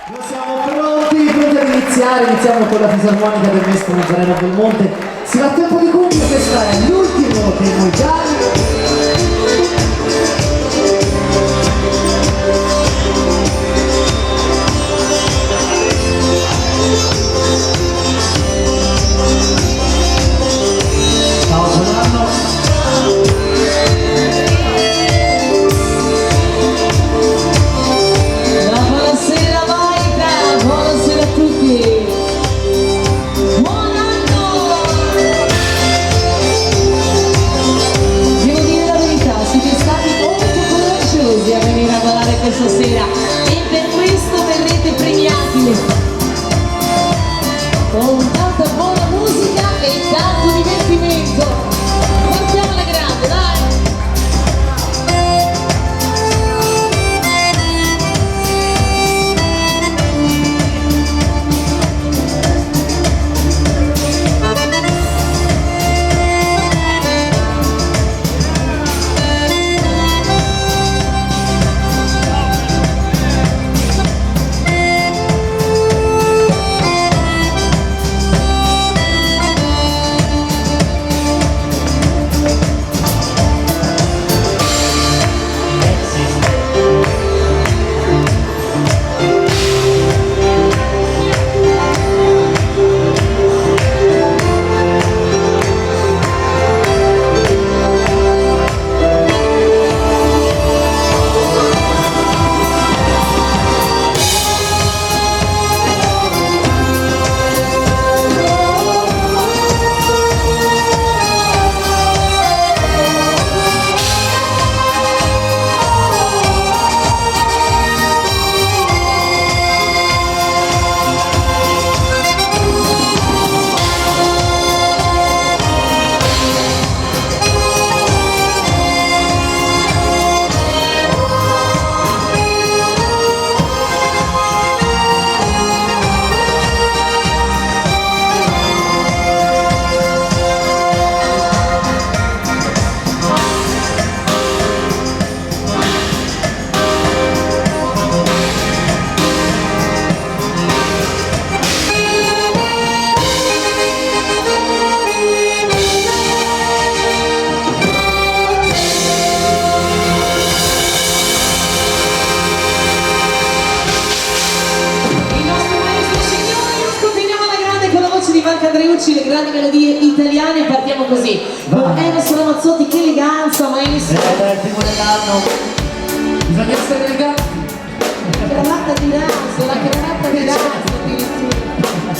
Noi siamo pronti ad iniziare, iniziamo con la fisarmonica del maestro Nazareno Belmonte. Si va a tempo di cuffia, questo è l'ultimo dei Moigiani. Ciao, buon anno. Buonasera Monica, buonasera a tutti. Buon anno! Devo dire la verità, siete stati molto coraggiosi a venire a ballare questa sera e per questo verrete premiati con tanta buona musica e tanto divertimento. Partiamo alla grande, dai! Le grandi melodie italiane, partiamo così. Eros Ramazzotti, che eleganza, maestro! È il primo dell'anno, bisogna essere eleganti. La cravatta di naso, la cravatta di naso addirittura.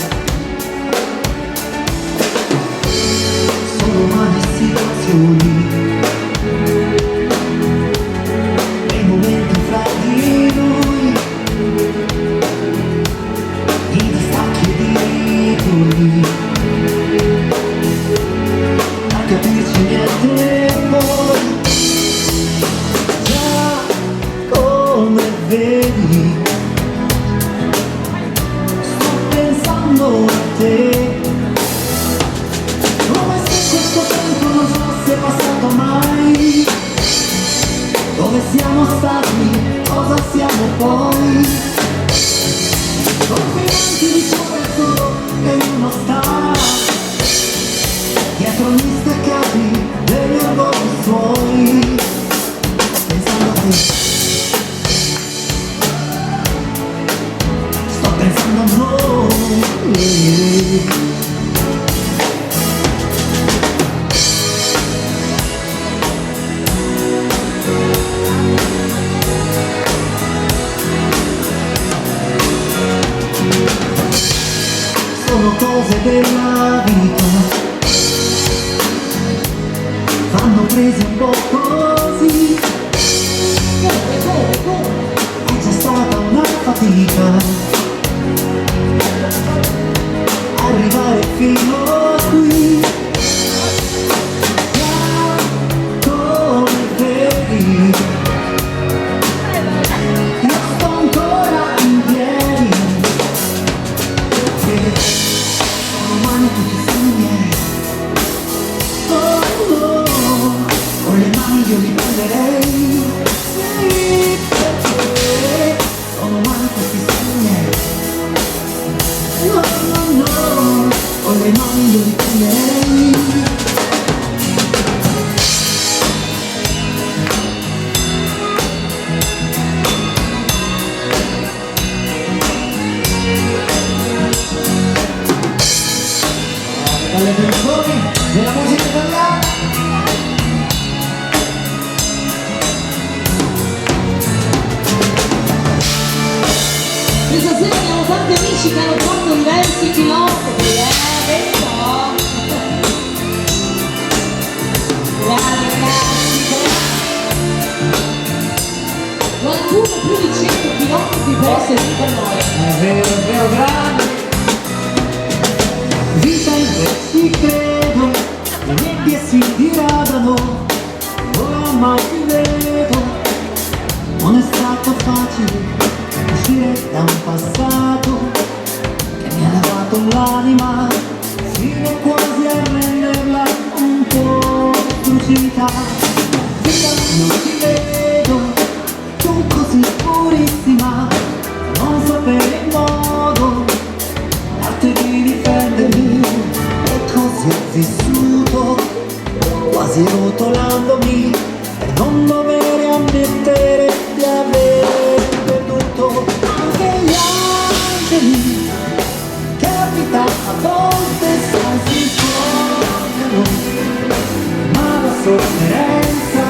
Sono umane situazioni, nei momenti fra di noi, i distacchi e i ritorni, a capirci niente poi, già come vedi, sto pensando a te. Come se questo tempo non fosse passato mai. Dove siamo stati, cosa siamo poi? Confidanti di sopra il solo e uno sta dietro gli steccati degli orgogli suoi, pensando a te. Sto pensando a noi. Sono cose della vita, fanno presi un po' così. È già stata una fatica arrivare fino a qui. Già come vedi, io sto ancora in piedi. Sono umani tutti simili. Oh, oh, con le mani io li prenderei. Sì, perché sono umani tutti simili. domani lo riprenderei. Dalle persone della musica italiana. Questa sera abbiamo tanti amici che hanno fatto diversi chilometri, vero? Bravi ragazzi, qualcuno più di 100 chilometri per essere qui con noi. È vero, grande. Vita in te ci credo, le nebbie si diradano, oramai ti vedo. Non è stato facile uscire da un passato che mi ha lavato l'anima fino quasi a renderla un po' lucidità. Vita, non ti vedo, tu così purissima, non sapere il modo d'arte di difendermi, e così ho vissuto, quasi rotolandomi per non dover ammettere di aver perduto. Anche gli angeli, capita a volte si sfogano, ma la sofferenza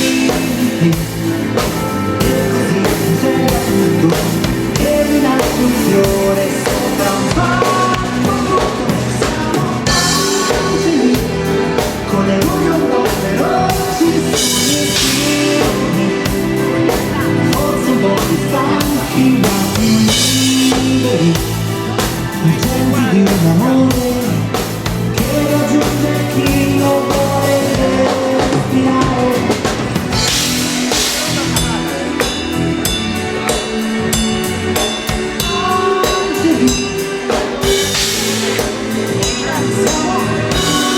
limiti, e così succede tutto, che rinasce un fiore sopra un palco brutto. Siamo angeli, con le luci un po' feroci sugli fiumi, forse un po' più stanchi ma liberi, urgenti di un amore che raggiunge chi lo vuole respirare. Angeli, siamo angeli,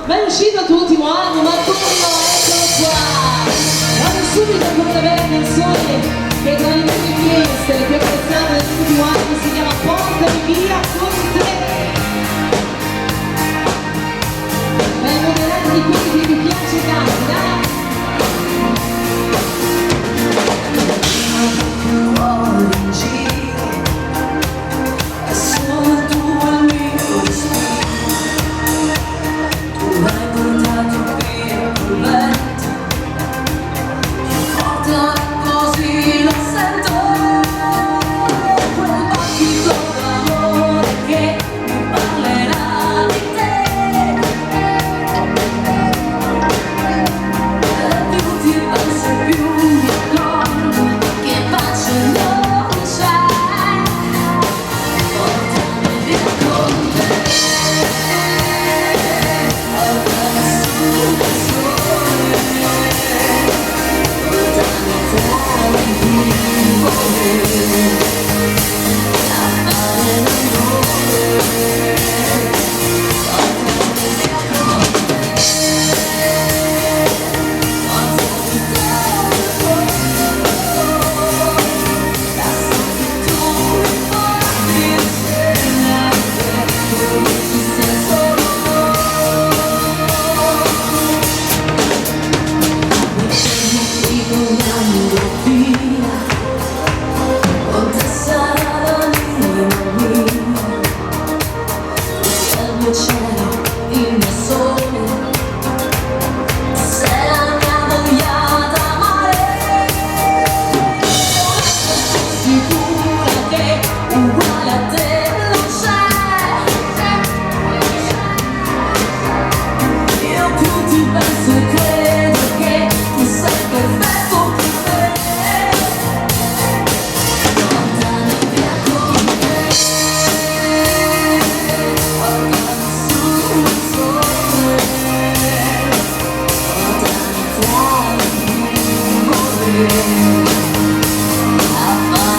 ma è uscito il tuo ultimo album, Antonio, eccolo qua! Vado subito con le belle canzoni che tra le mie richieste per quest'anno nell'ultimo album si chiama Portami via con te. Ma il moderato di quelli che vi piace tanto, dai!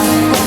I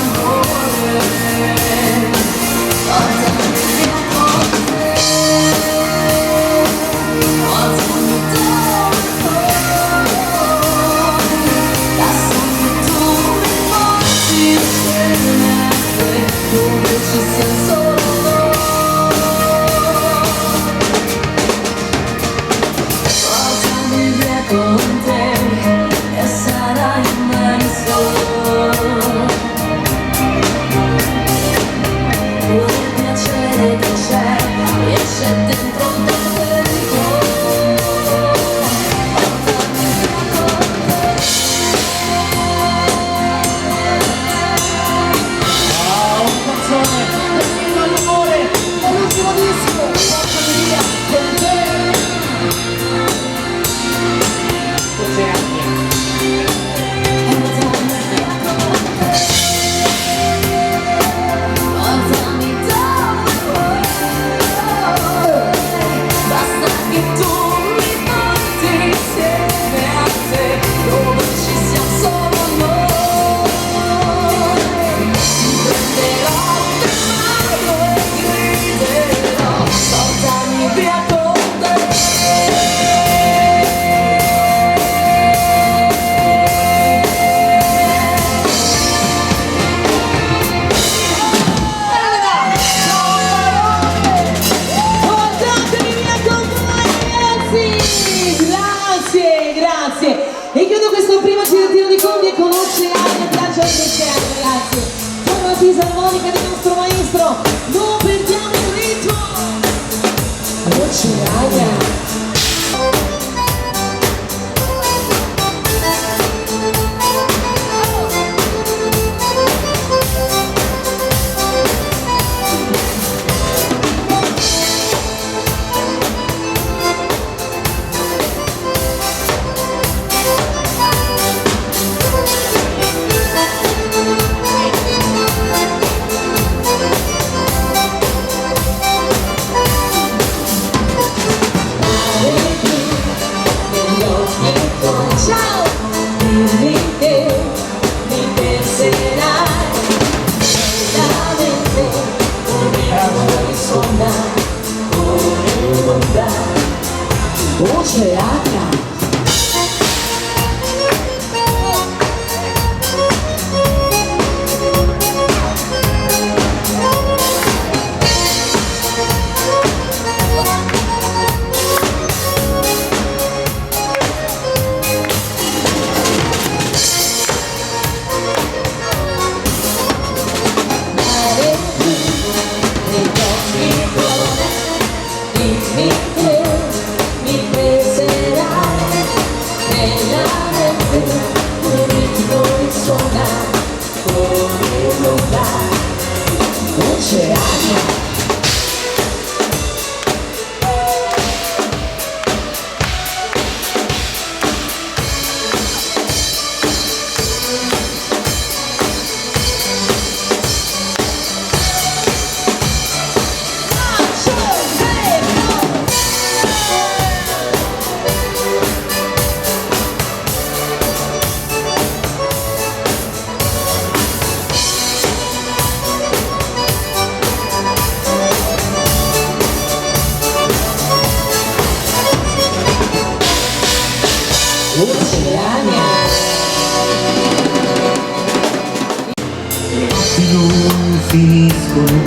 Le notti non finiscono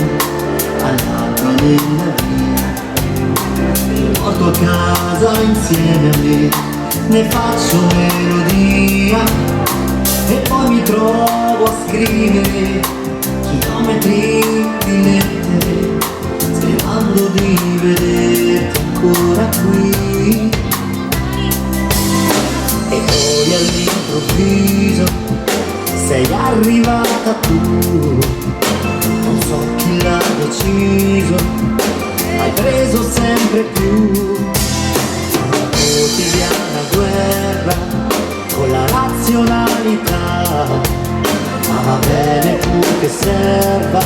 all'alba della via. Porto a casa insieme a me, ne faccio melodia e poi mi trovo a scrivere chilometri di lettere, sperando di vederti ancora qui. E poi all'improvviso sei arrivata tu, non so chi l'ha deciso, hai preso sempre più una quotidiana guerra con la razionalità, ma va bene pur che serva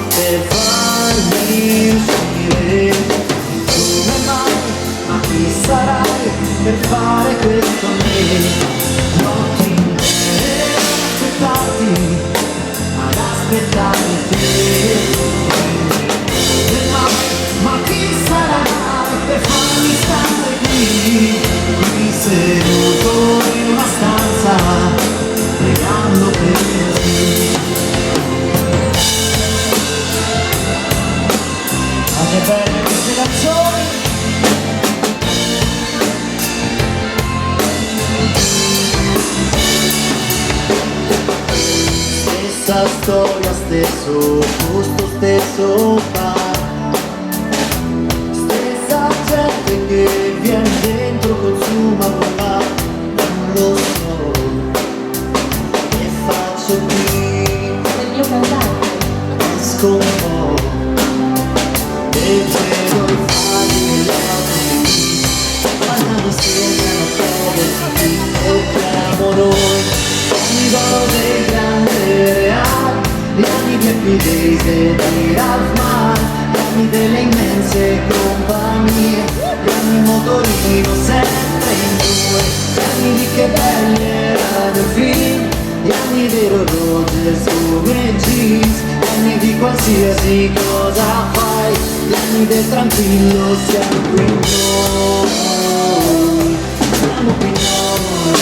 per farmi uscire. Come mai, ma chi sarai per fare questo a me? Notti intere ad aspettarti, ad aspettare te. Ma chi sarà per farmi stare qui seduto in una stanza, pregando per te? Fate bene queste canzoni. Stessa storia, stesso posto, stesso bar, stessa gente che viene dentro, consuma, ma non lo so che faccio qui. Il mio cantante. Esco un po' e vedo i fari degli altri, parlando segnano poveri e chiamo noi ogni giorno dei grandi reali, gli anni di Happy Days e di Ralph Mar, gli anni delle immense compagnie, gli anni motorino sempre in due, gli anni di Che belli erano i film, gli anni dei Rodgers come jeans, gli anni di qualsiasi cosa fai, gli anni del tranquillo, siamo qui noi, siamo qui noi.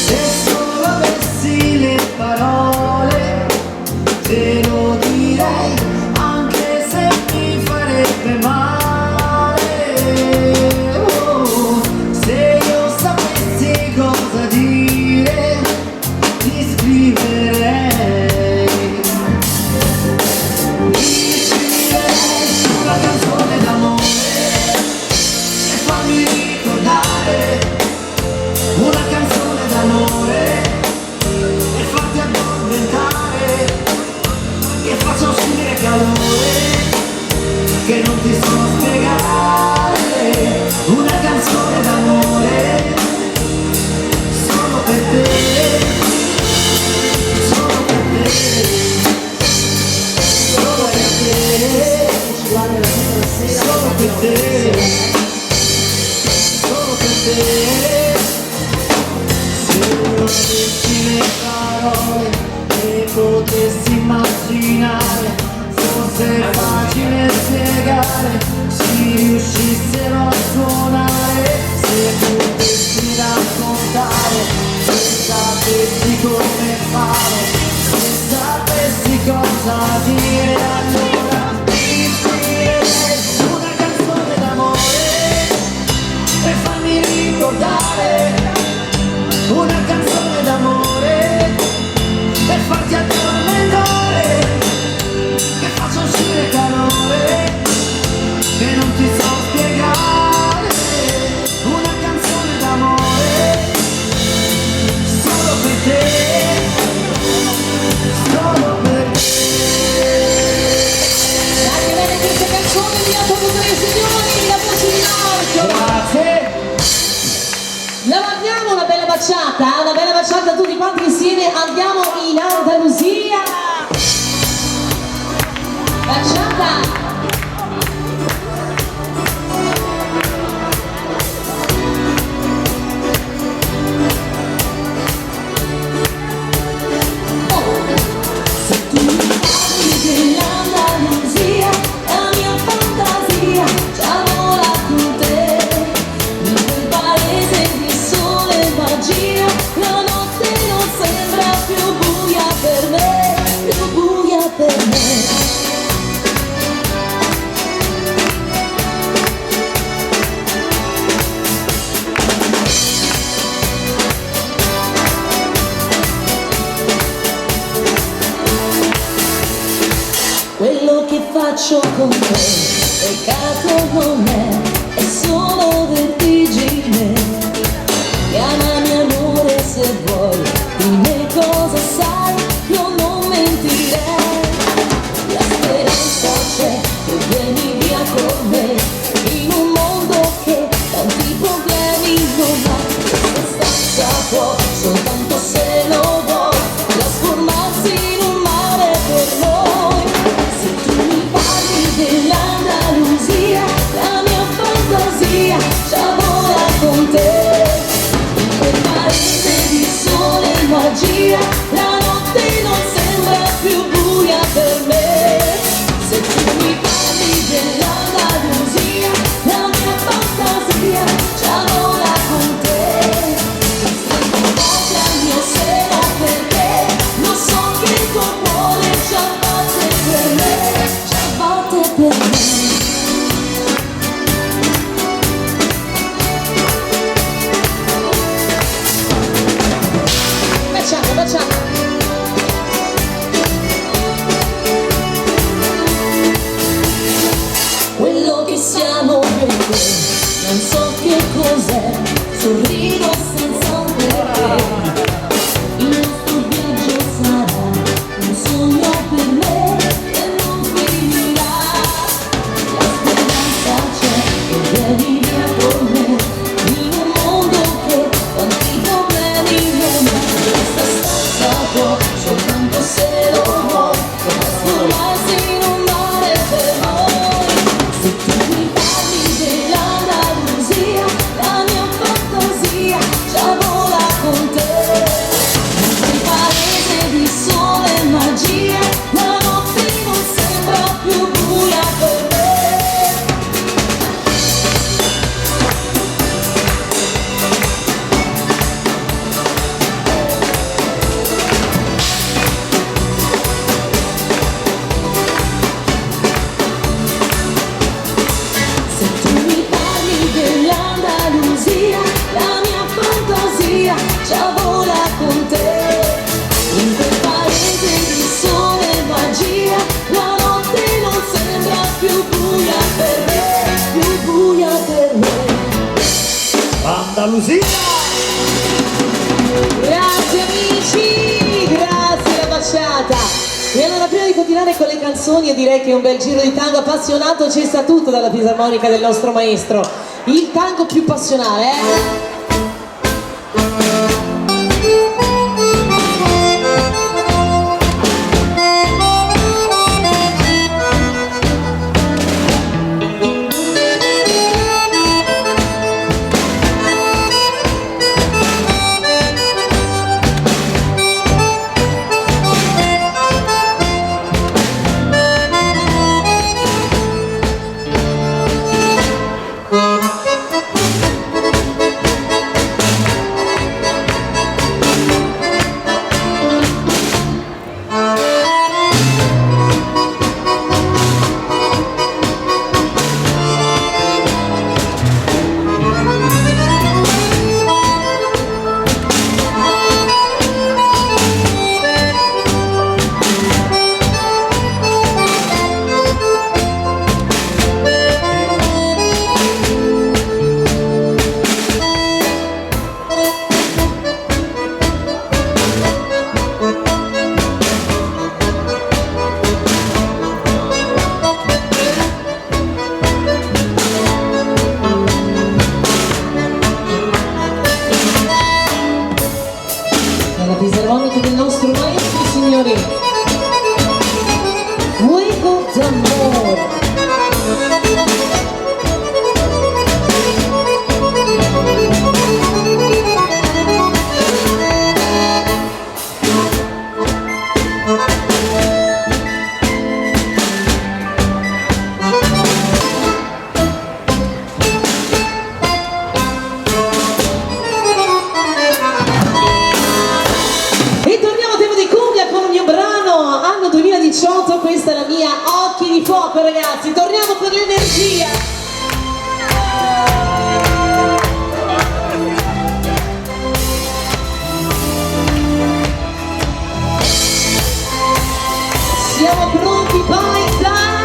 Se solo avessi le parole te lo direi, anche se mi farebbe male. Oh, se io sapessi cosa dire ti scriverei, ti scriverei una canzone d'amore e fammi ricordare, una canzone d'amore e farti addormentare, che faccia uscire calore che non ti so spiegare, una canzone d'amore solo per te, solo per te, solo per te, solo per te, solo per te. Se io avessi le parole e potessi immaginare, forse è facile spiegare, si riuscissero a suonare, se potessi raccontare, se sapessi come fare, se sapessi cosa dire, allora ti scriverei una canzone d'amore per farmi ricordare, una canzone d'amore per farti addormentare, che faccia uscire calore che non ti so spiegare, una canzone d'amore solo per te, solo per te. Anche bene queste canzoni di Antonio e signori, la voce di Marco. Grazie. La mandiamo una bella baciata tutti quanti insieme, andiamo in Andalusia. Baciata. Se tu mi parli dell'Andalusia, la mia fantasia già vola con te. bacio con te, peccato non è solo vertigine. Chiamami amore se vuoi, dimmi cosa sai, io non mentirei. La speranza c'è che vieni via con me, in un mondo che tanti problemi non ha. Questa stanza può, soltanto se lo vuoi, trasformarsi in un mare per noi. Se tu mi parli dell'Andalusia, la mia fantasia già vola con te. In quel paese di sole e magia, la notte non sembra più buia per me. Se tu mi parli dell'Andalusia, la mia fantasia già vola con te. Stringo forte al mio seno perché lo so che il tuo cuore già batte per me, già batte per me. Baciamo, baciamo. Quello che siamo io e te, non so che cos'è, sorrido senza un perché. Il nostro viaggio sarà un sogno per me e non finirà. La speranza c'è che vieni via con me, in un mondo che tanti problemi non ha. Questa stanza può, soltanto se lo vuoi, trasformarsi in un mare per noi. Se tu mi parli dell'Andalusia, la mia fantasia già vola con te. In quel paese di sole e magia, la notte non sembra più buia per me. Se tu mi parli dell'Andalusia, la mia fantasia già vola con te. In quel paese di sole e magia, la notte non sembra più buia per me, più buia per me. Andalusia! Grazie amici, grazie la baciata. E allora prima di continuare con le canzoni io direi che un bel giro di tango appassionato ci sta tutto dalla fisarmonica del nostro maestro. Il tango più passionale, la fisarmonica del nostro maestro, signori. Fuego d'amore. E torniamo a tema di cumbia con un mio brano, anno 2018, questa è la mia Occhi di Fuoco, ragazzi, torniamo per l'energia. Siamo pronti poi da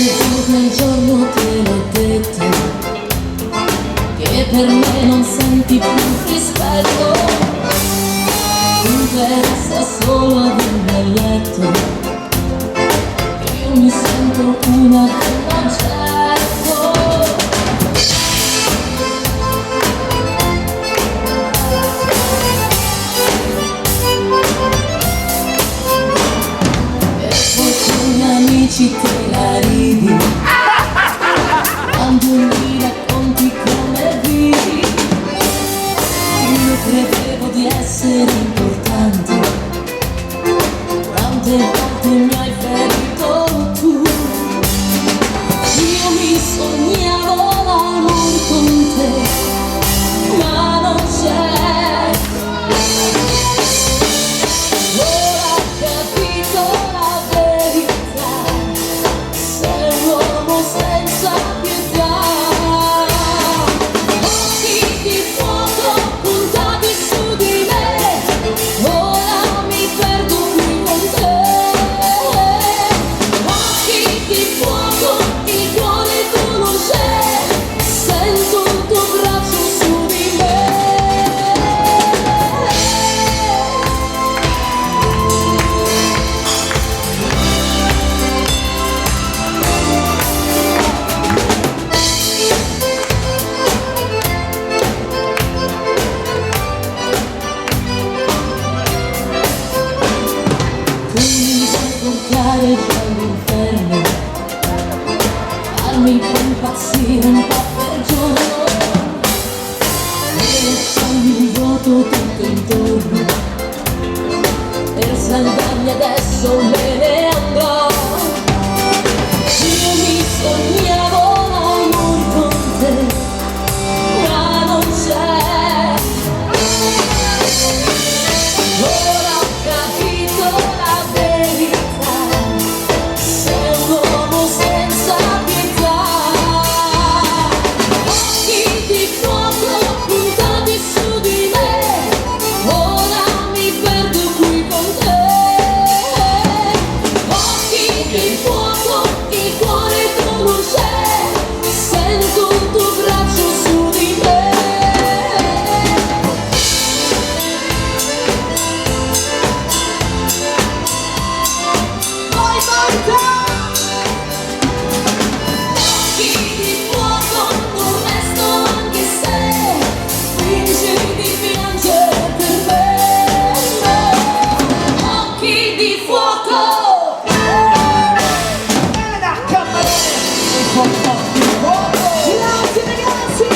volte al giorno te l'ho detto che per me non senti più rispetto, ti interessa solo avermi a letto, io mi sento una che non cerco. E poi con gli amici te la ridi quando mi racconti come vivi. Io credevo di essere importante, quante volte mi hai ferito tu. Io mi sognavo l'amore con te, ma non c'è. Ora ho capito la verità, sei un uomo senza pietà. Occhi di fuoco puntati su di me, ora mi perdo qui con te. Occhi di fuoco, il cuore tu non c'è, sento il tuo braccio su di me. Tu mi sai portare già all'inferno, farmi poi impazzire un po' per giorno, e lasciarmi un vuoto tutto intorno, per salvarmi adesso me ne andrò. Io mi sognavo l'amore con te, ma non c'è. Ora ho capito la verità, sei un uomo senza pietà. Occhi di fuoco puntati su di me, ora mi perdo qui con te. Occhi di fuoco, il cuore tu non c'è, sento il tuo braccio su di me. Vai Marta! Occhi di fuoco, non resto anche se fingi di piangere per me. Occhi di fuoco! Grazie ragazzi!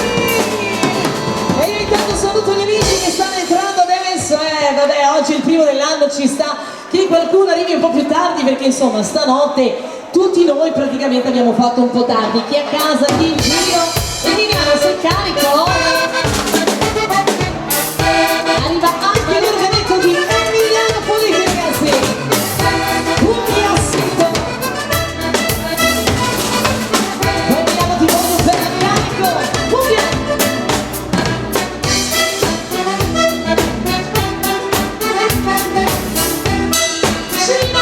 E io intanto saluto gli amici che stanno entrando adesso, vabbè, oggi è il primo dell'anno, ci sta che qualcuno arrivi un po' più tardi perché insomma stanotte tutti noi praticamente abbiamo fatto un po' tardi, chi a casa, chi in giro, e Emiliano sei carico? Arriva anche l'organetto di Emiliano Politi ragazzi! Un classico! Emiliano ti voglio bene carico! Cumbia! Sì, no.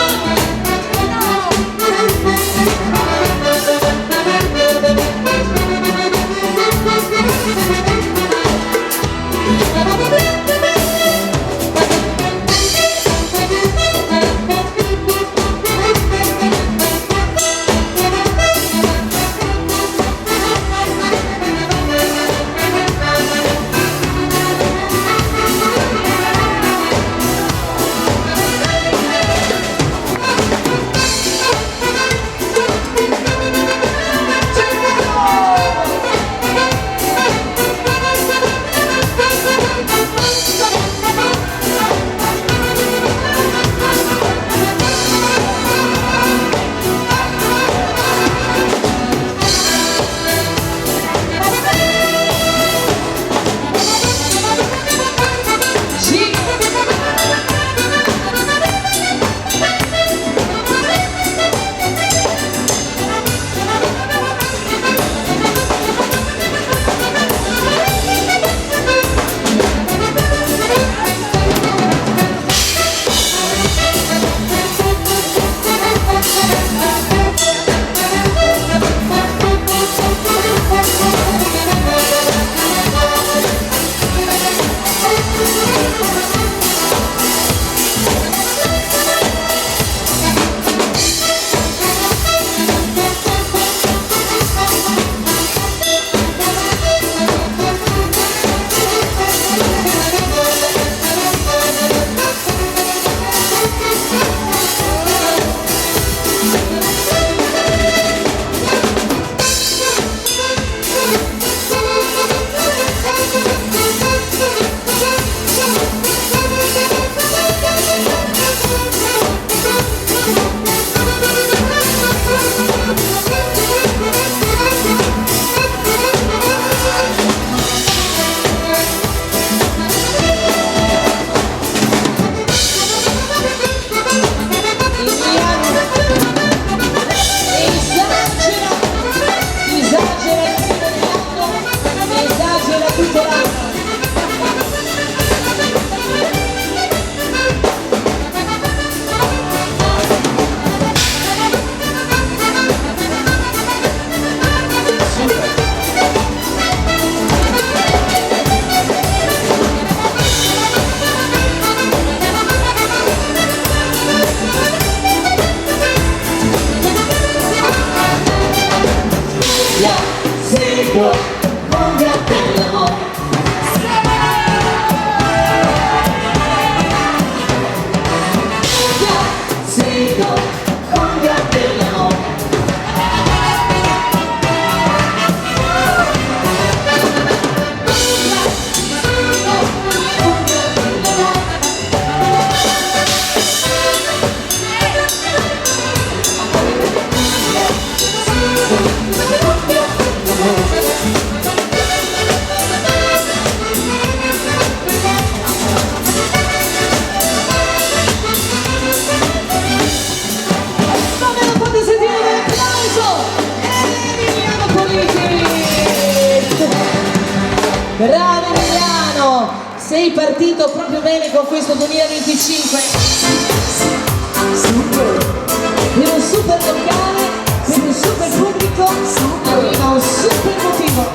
sei partito proprio bene con questo 2025. Per un super locale, per un super pubblico, arriva un super motivo.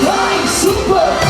Vai, super!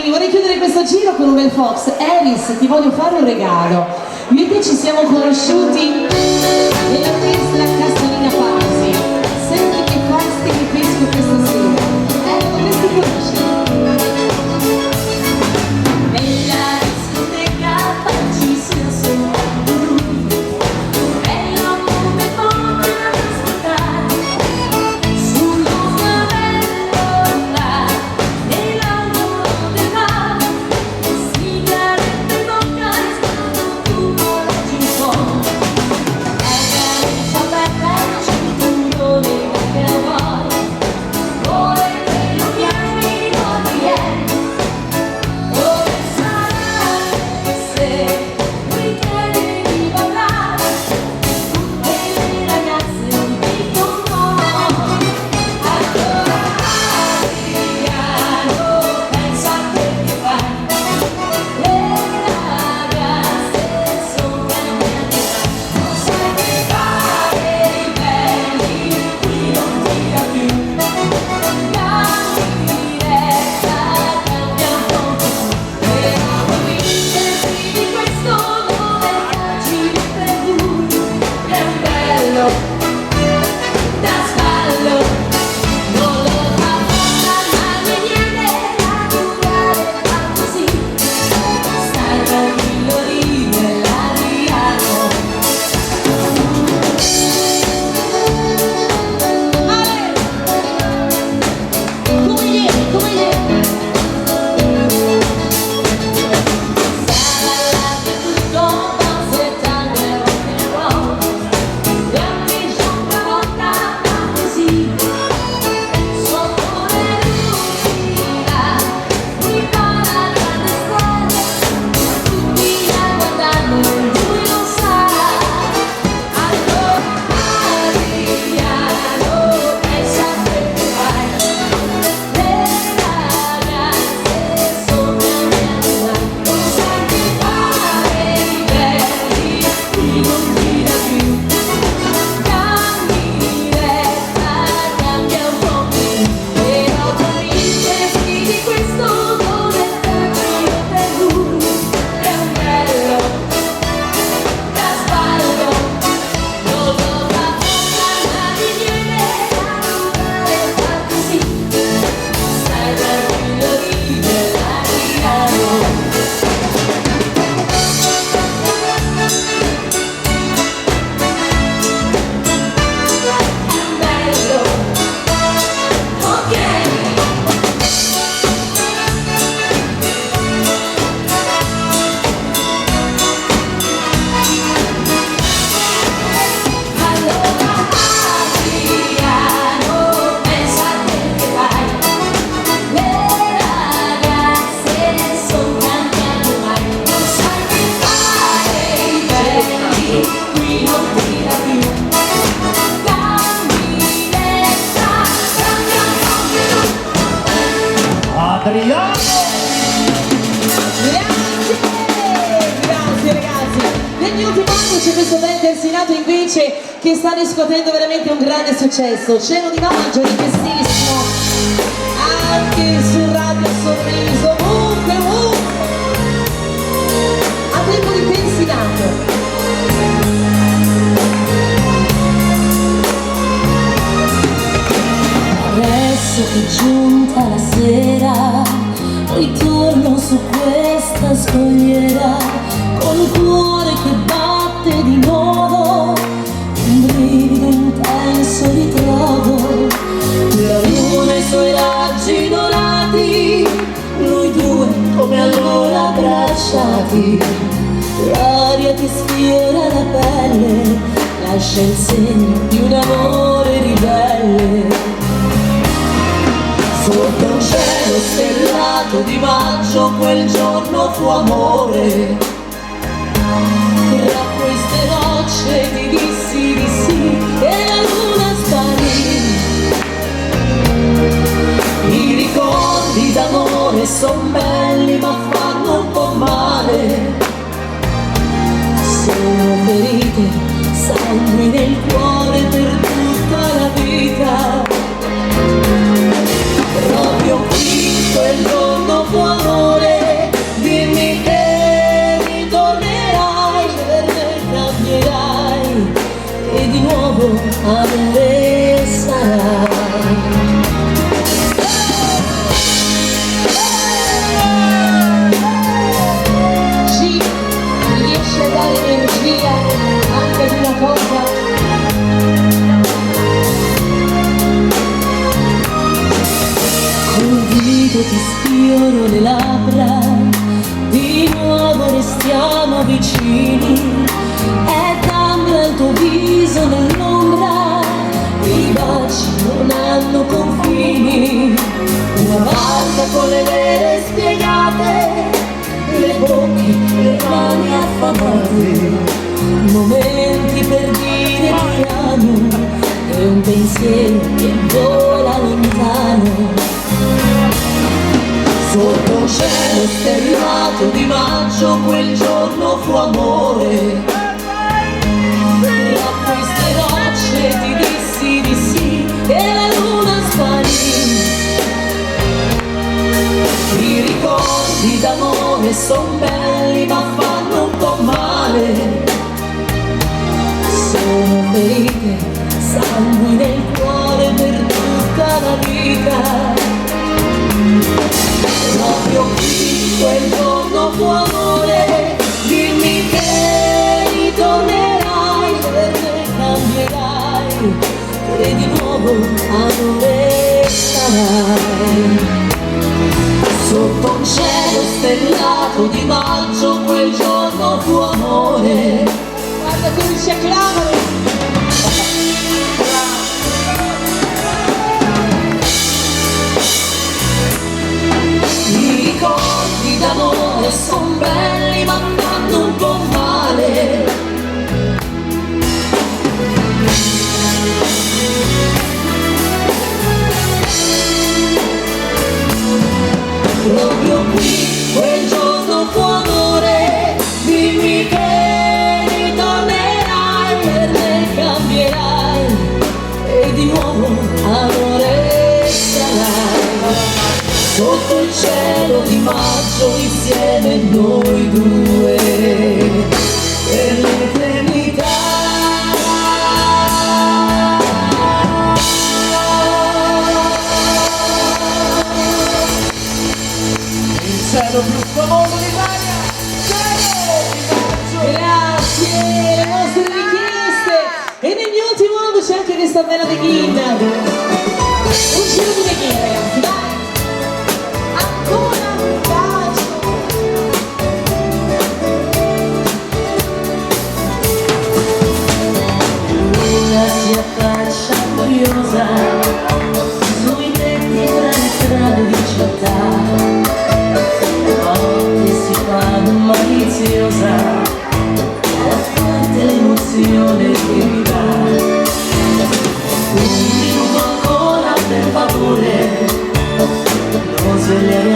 Vorrei chiudere questo giro con un bel Fox. Eris, ti voglio fare un regalo. Io e te ci siamo conosciuti nell'orchestra Castellina Pasi. Senti che feste che pesco questa sera. Dovresti conoscere. Nella discoteca ci siamo bello come come ad ascoltare sullo sgabello là nell'angolo del bar sigarette in bocca e sguardo tu leggi un po' la gareggia aperta Adriano. Grazie ragazzi. Negli ultimi anni c'è questo bel terzinato invece che sta riscuotendo veramente un grande successo. Cielo di maggio, richiestissimo anche su Radio Sorriso, ovunque, a tempo di terzinato. Adesso che è giunta la sera, ritorno su questa scogliera, con il cuore che batte di nuovo, un brivido intenso ritrovo, la luna e i suoi raggi dorati, noi due come allora abbracciati, l'aria ti sfiora la pelle, lascia il segno di un amore ribelle. Sotto un cielo stellato di maggio quel giorno fu amore. Tra queste rocce ti dissi di sì e la luna sparì. I ricordi d'amore son belli ma fanno un po' male. Sono ferite, sangue nel cuore per tutta la vita. Proprio qui quel giorno fu amore, dimmi che ritornerai, per me cambierai e di nuovo amore sarai. Ci riesce a dare energia anche di una cosa. Ti sfioro le labbra, di nuovo restiamo vicini, e cambia il tuo viso nell'ombra, i baci non hanno confini, una barca con le vele spiegate, le bocche, le mani affamate, momenti per dire ti amo, e un pensiero che vola lontano. Sotto un cielo stellato di maggio quel giorno fu amore. Tra queste rocce ti dissi di sì e la luna sparì. I ricordi d'amore son belli ma fanno un po' male. Sono ferite, sangue nel cuore per tutta la vita. Proprio qui quel giorno fu amore, dimmi che ritornerai, per me cambierai e di nuovo amore sarai. Sotto un cielo stellato di maggio quel giorno fu amore. Guarda come ci acclamano. I ricordi d'amore son belli ma fanno un po' male. Proprio qui quel giorno fu amore, dimmi che ritornerai, per me cambierai e di nuovo amore sarai. Sotto il cielo di maggio insieme noi due per l'eternità. Il cielo più famoso d'Italia, cielo di maggio. Grazie, le vostre richieste. E negli ultimi anni c'è anche questa bella Beghin. Un giro di Beghin, ragazzi, dai. Ancora un bacio. Luna si affaccia curiosa sui tetti tra le strade di città. Notte si fa maliziosa, è forte l'emozione che mi dà. Un minuto ancora per favore, non svegliare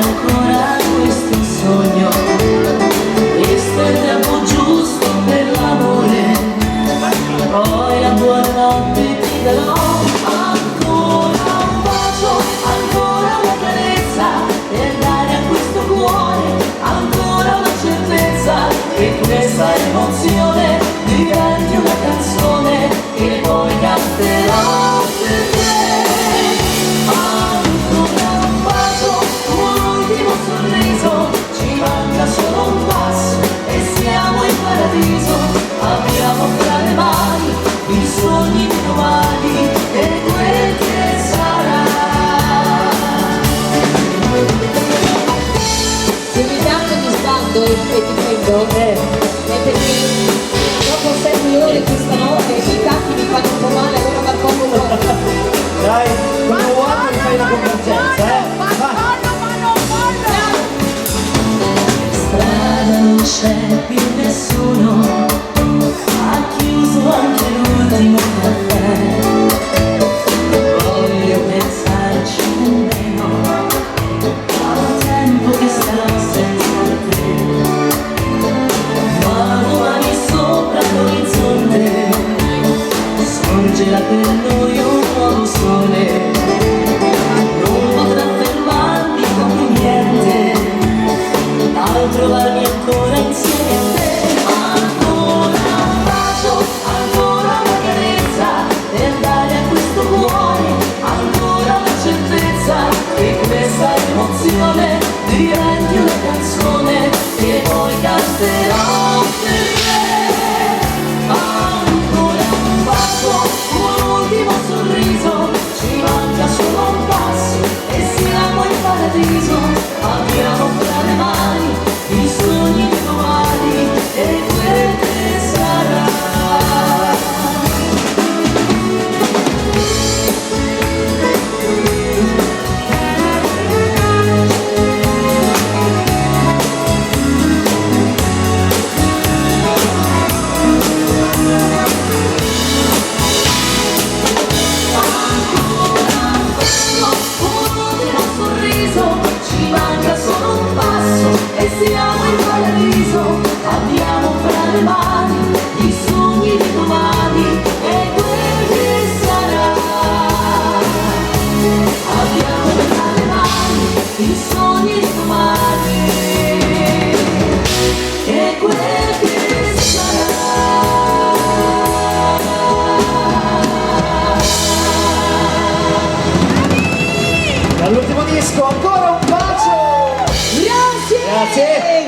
disco, ancora un bacio!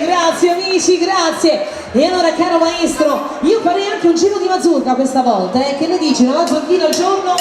Grazie amici, grazie. E allora caro maestro, io farei anche un giro di mazurka questa volta, che ne dici? Una mazurkina al giorno?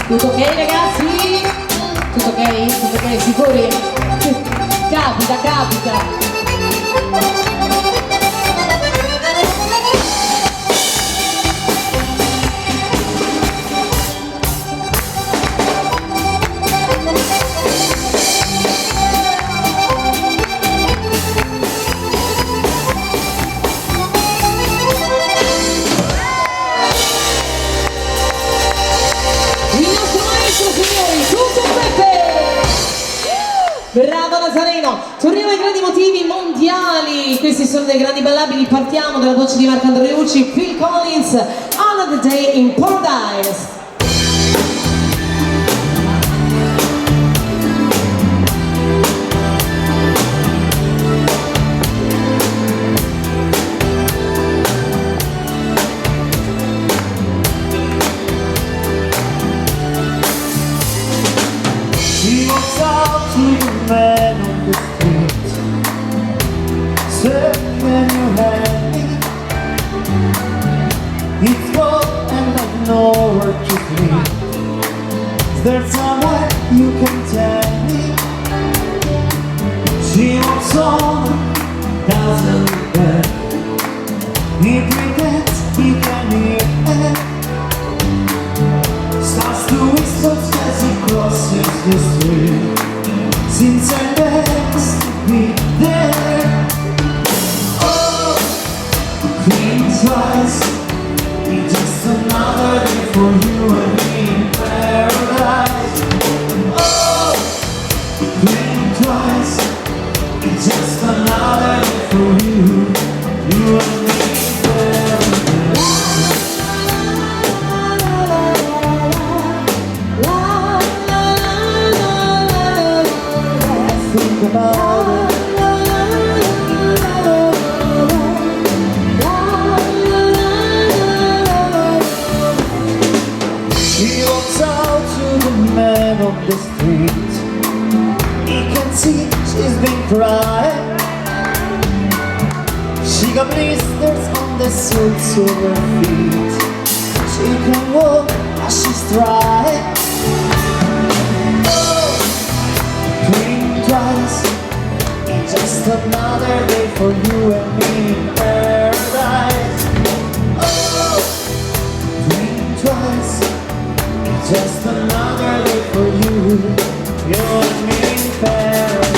Tutto ok ragazzi? Tutto ok? Tutto ok? Sicuri? Capita, capita! Bravo Nazareno, torniamo ai grandi motivi mondiali, questi sono dei grandi ballabili, partiamo dalla voce di Marco Andreucci, Phil Collins, Another Day in Paradise. She walks out to the man on the street. Said, can you help me? It's cold and I know where to sleep. Is there somewhere you can tell me? She walks on, doesn't look back. He pretends he can hear her. Starts to whisper as he crosses the street. Since I best to be there. Oh, clean twice. It's just another day for you and me in paradise. Oh, clean twice. It's just another day for you, you and me in paradise. Think about it. She walks out to the man on the street. He can see she's been crying. She got blisters on the soles of her feet. She can walk as she's trying. just another day for you and me in paradise. Oh, think twice. It's just another day for you and me in paradise.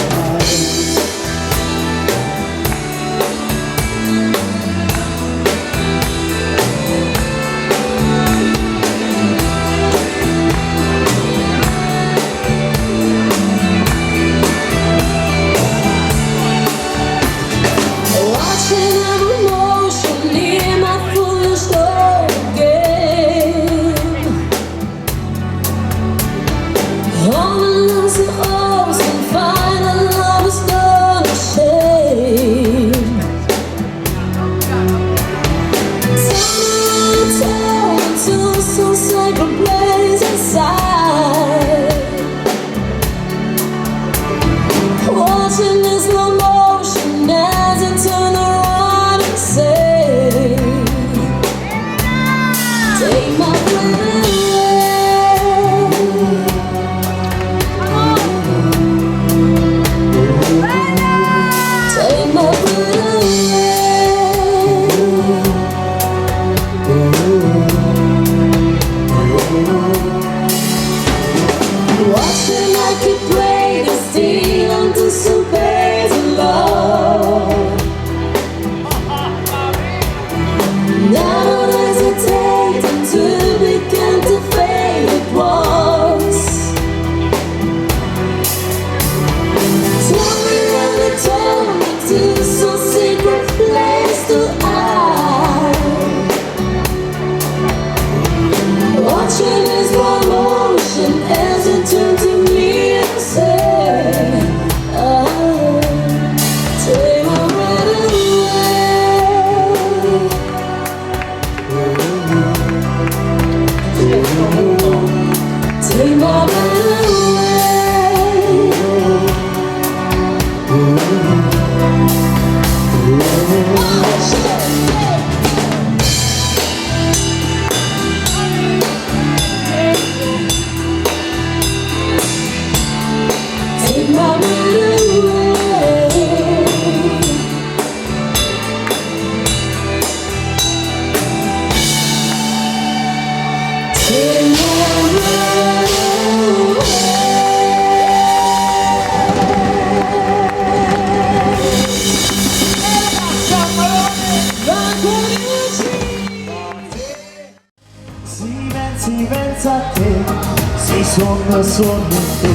Si pensa a te, si sogna solo te,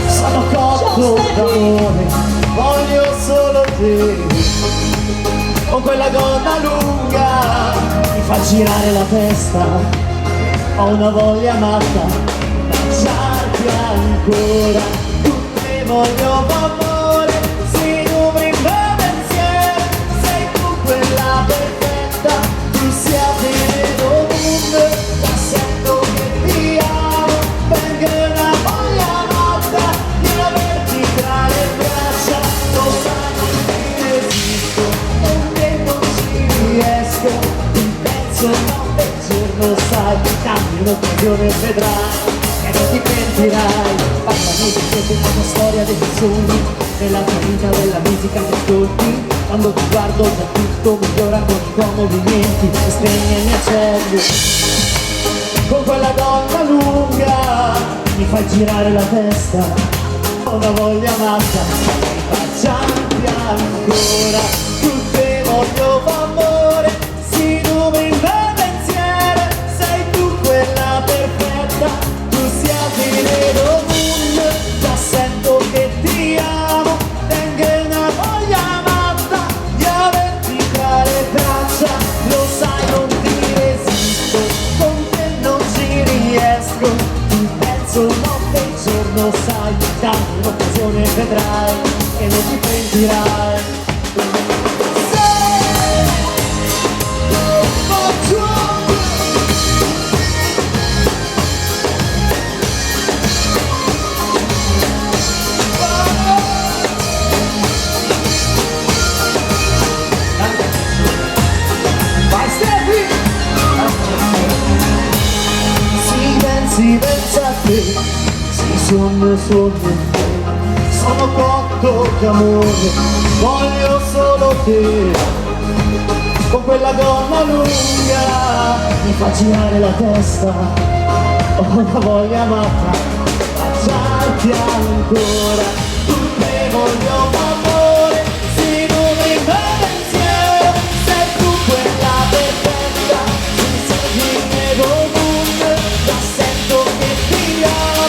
sono cotto d'amore, voglio solo te. Con quella gonna lunga mi fa girare la testa, ho una voglia matta, baciarti ancora, con te voglio amore, si numeri in pensiero, sei tu quella perfetta, tu siate dovunque. Un'occasione vedrai e non ti pentirai. Parlami di questa una storia dei tuoi sogni, della tua vita, della musica che ascolti. Quando ti guardo già tutto migliora con i tuoi movimenti, ti stringi ai miei cervi. Con quella donna lunga mi fai girare la testa, ho una voglia matta, facciampi ancora, tu te voglio amore, si numeri in pensiero, sei tu quella perfetta, tu siamo dovunque, già sento che ti amo, tengo una voglia matta di averti tra le braccia, lo sai non ti resisto, con te non ci riesco, ti penso notte e giorno, sai, dammi un'occasione vedrai e non ti pentirai. Si pensa a te, si sogna solo te, sono poco tocca amore, voglio solo te, con quella gonna lunga mi fa girare la testa, ho una voglia matta, baciarti ancora, te voglio amore, si nutre in pensiero, sei tu quella perfetta, ci sei ovunque, la sento che ti amo,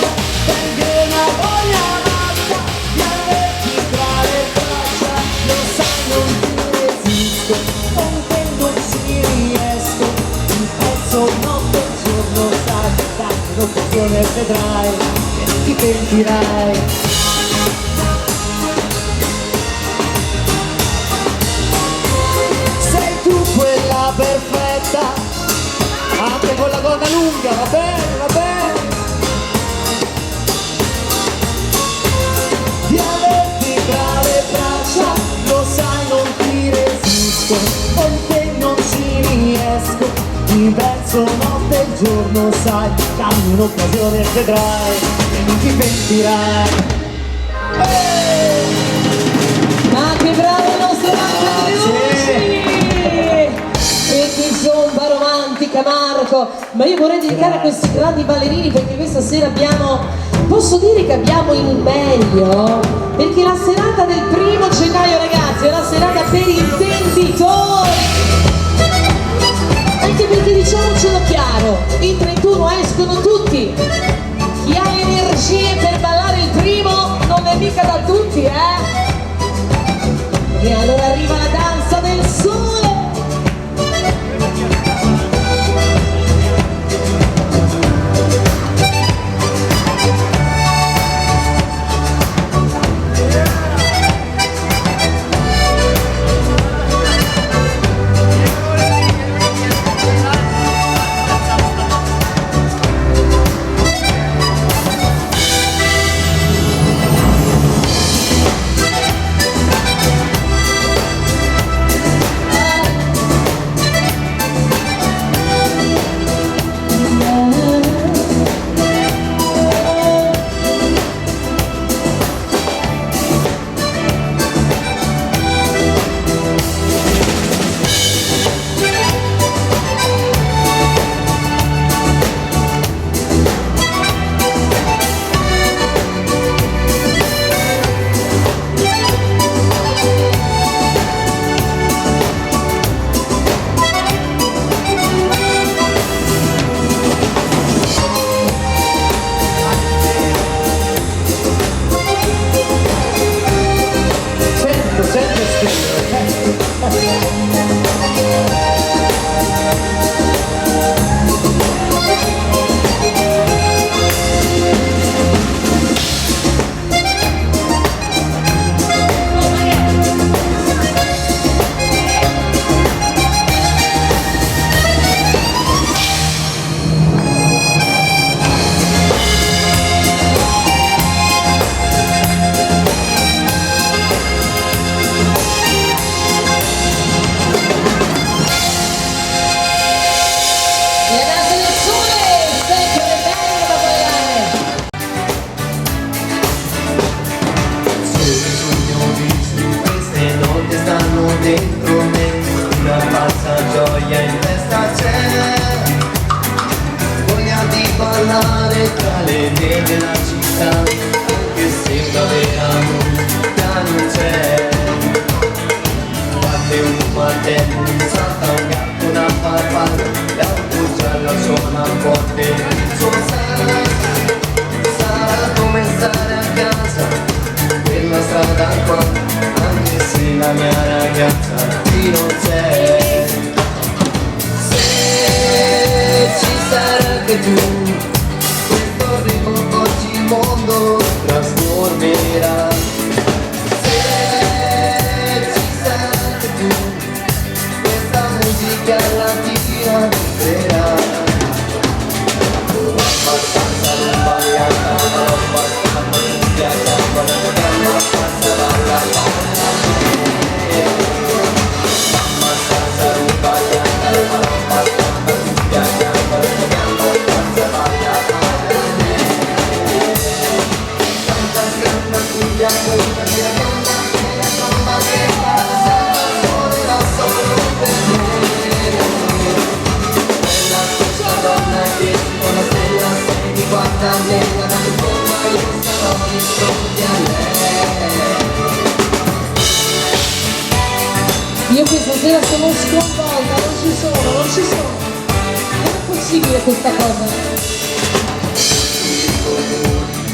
tengo una voglia matta, di averti tra le braccia, lo sai non ti resisto, con te non ci riesco, ti penso notte e giorno, sai, dai, un'occasione vedrai, e ti pentirai. Sei tu quella perfetta, anche con la gonna lunga, va bene, va bene. Di averti tra le braccia, lo sai non ti resisto, con te non ci riesco, ti penso notte e giorno, sai, dammi un'occasione e vedrai, e non ti pentirai. Ma che bravo il nostro Marco Delucci! Che zomba romantica Marco! Ma io vorrei dedicare a questi grandi ballerini perché questa sera abbiamo, posso dire che abbiamo il meglio, perché la serata del 1° gennaio ragazzi è una serata per intenditori! Anche perché diciamocelo chiaro, il 31 escono tutti! Chi ha le energie per ballare il 1° non è mica da tutti, E allora arriva la danza del sole! Dentro me una falsa gioia in testa c'è, voglia di ballare tra le vie della città, anche se la vera musica non c'è. Batte un martello, salta un gatto da farfalla, l'auto gialla suona forte il suo sarà come stare a casa, quella strada qua. Se la mia ragazza qui non c'è, se ci sarai anche tu, questo ritmo oggi il mondo trasformerà. Se ci sarai anche tu, questa musica latina vivrà. guarda bene, ma io sarò di fronte a lei. Io questa sera sono sconvolta, non ci sono. Non è possibile questa cosa.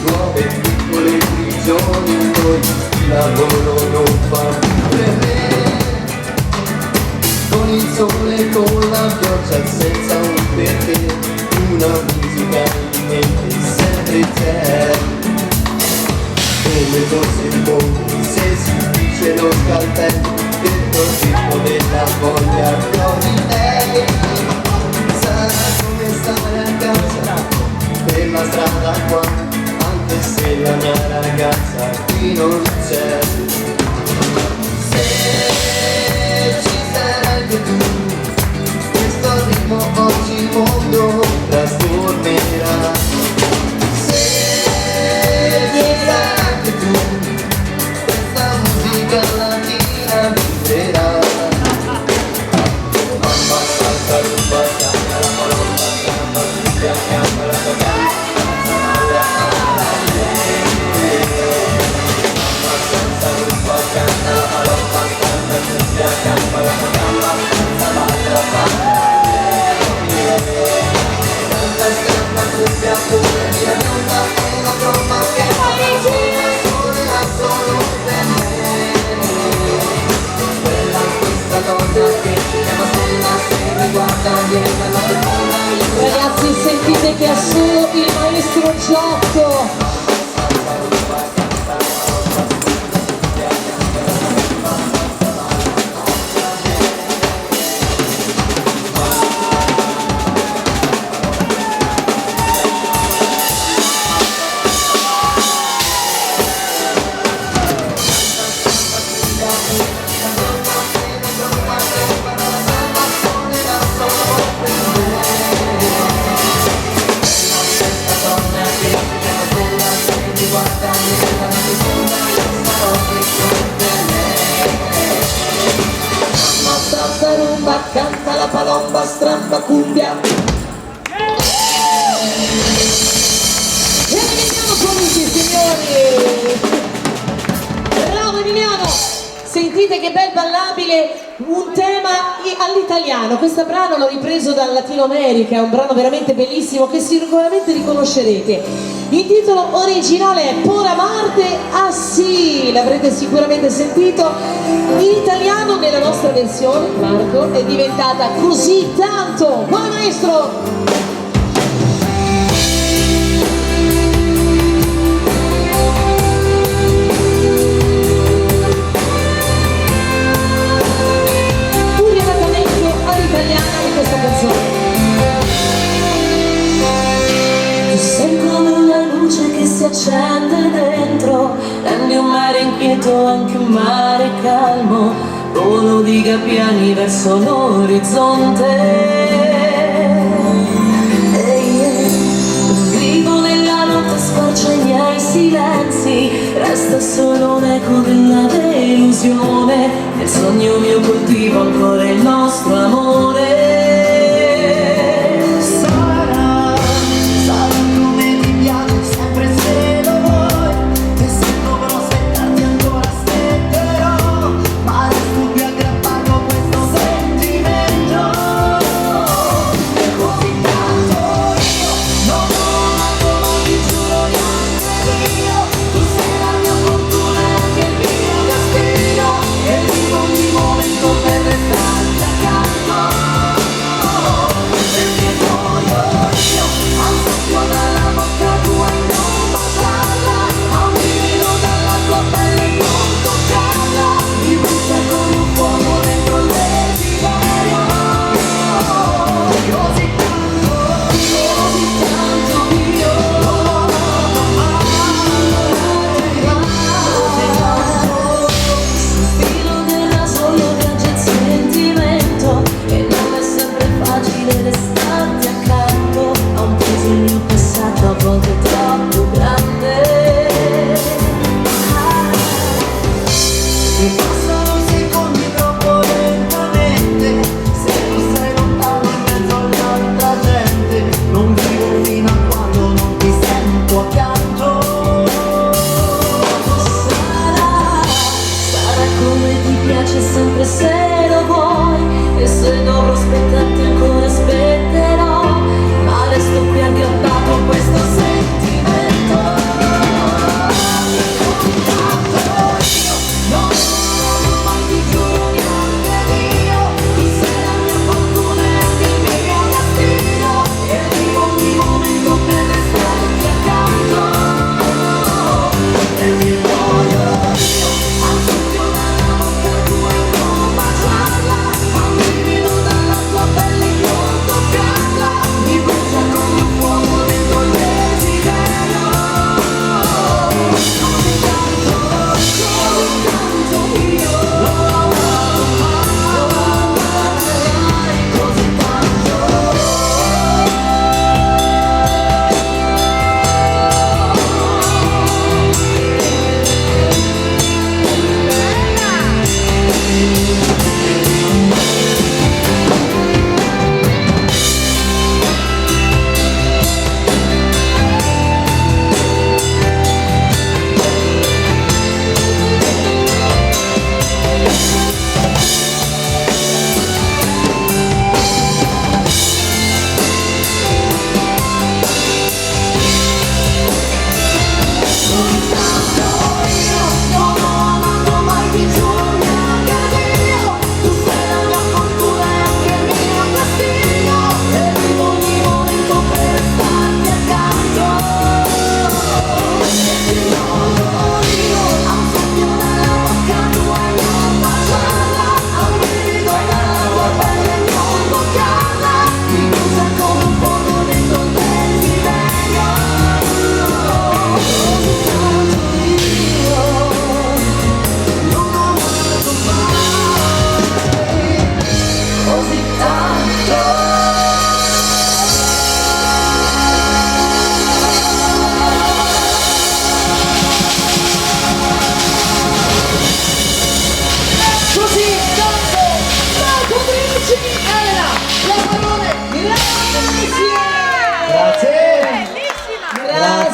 Nuove piccole prigioni, noi il lavoro non fa per me. Con il sole, con la pioggia, senza un perché, una musica in mente sempre c'è. Come fosse il mondo, se si dice lo scalpello, dentro il ritmo della voglia di lei. Sarà come stare a casa, per la strada qua, anche se la mia ragazza qui non c'è. Se ci sarai anche tu, questo ritmo oggi il mondo trasformerà. Se ci sarai anche tu, questa musica latina vivrà. Mamma salta rumba, canta la colomba, samba, cumbia, canta la colomba. Ragazzi, sentite che è solo il maestro Giotto. Canta la palomba, stramba cumbia. E Emiliano Conti, signori! Bravo Emiliano! Sentite che bel ballabile, un tema all'italiano. Questo brano l'ho ripreso dal Latino America, è un brano veramente bellissimo che sicuramente riconoscerete. Il titolo originale è Por amarte así, l'avrete sicuramente sentito. In italiano nella nostra versione, Marco, è diventata Così tanto. Buon maestro! Accende dentro, rendi un mare inquieto anche un mare calmo, volo di gabbiani verso l'orizzonte. Vivo nella notte, squarcia i miei silenzi, resta solo un eco della delusione, nel sogno mio coltivo ancora il nostro amore. E vivo ogni momento per restarti accanto.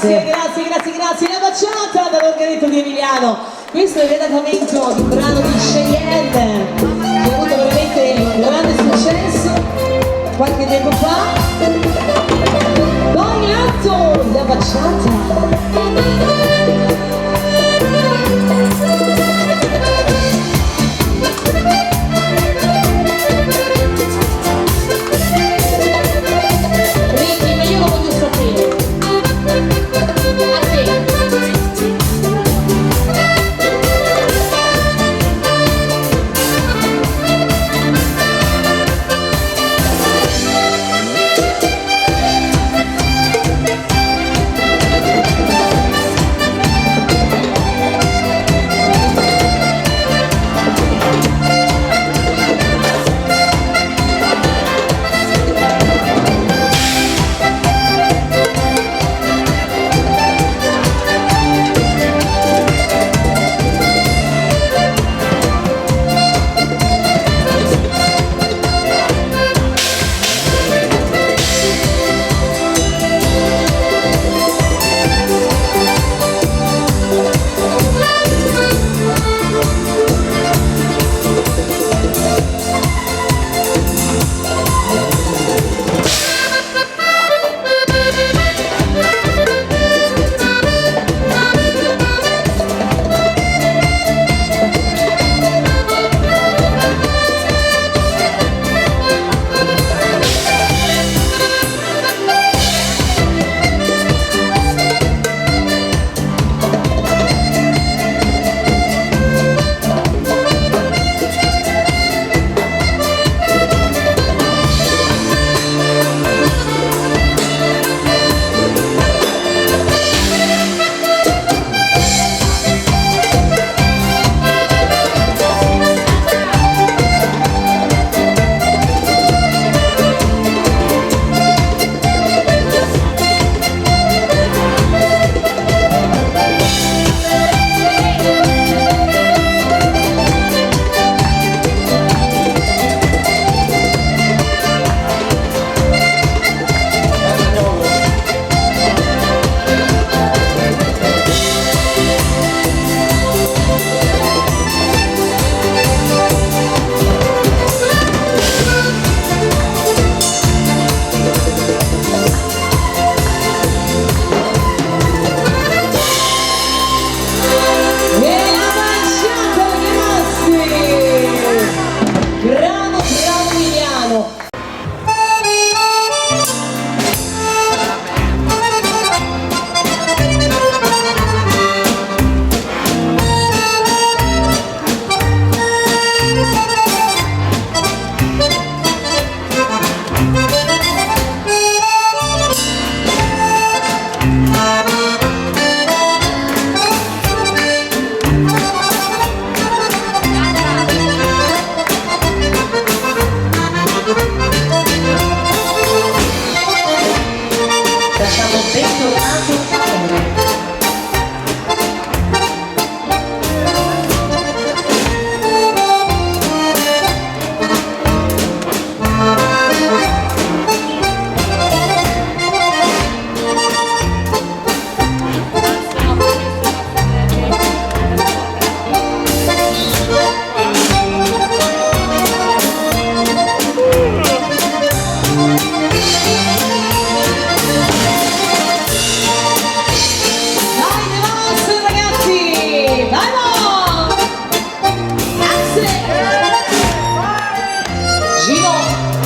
Grazie, grazie, grazie, grazie. La baciata dall'organetto di Emiliano. Questo è l'adattamento di un brano di Cheyenne che ha avuto veramente un grande successo qualche tempo fa. Poi atto, la baciata.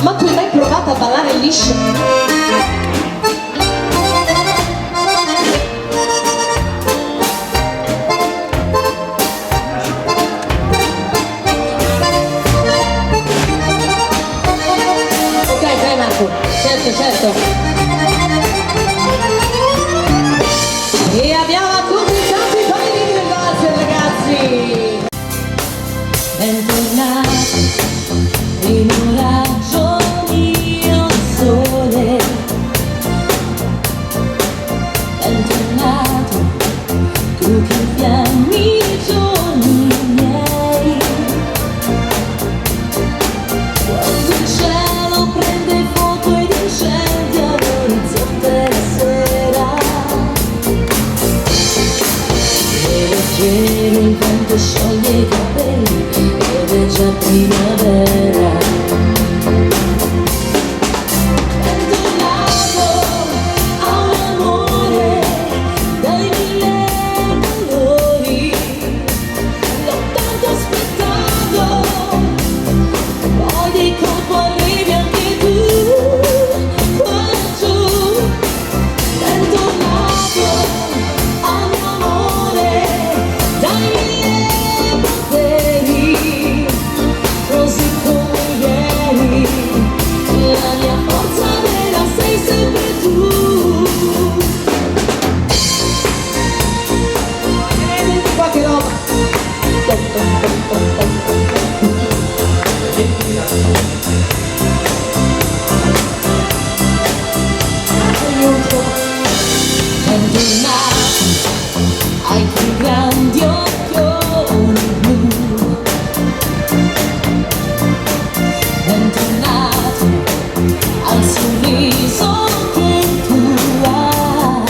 Ma tu hai mai provato a ballare liscio? Ok, dai Marco, certo, certo. E abbiamo accontentato i ballerini del valzer, ragazzi. Bentornati in un raggio mio sole. leggero il vento scioglie i capelli ed è già primavera. Bentornato a un amore dai mille colori, l'ho tanto aspettato, poi di colpo arrivi anche tu qua giù. Bentornato al mio amore dai miei poteri, così come ieri, la mia forza vera sei sempre tu. Senti qua che roba. Aiuto. Bentornato ai tuoi grandi occhioni blu. Bentornato al sorriso che tu hai.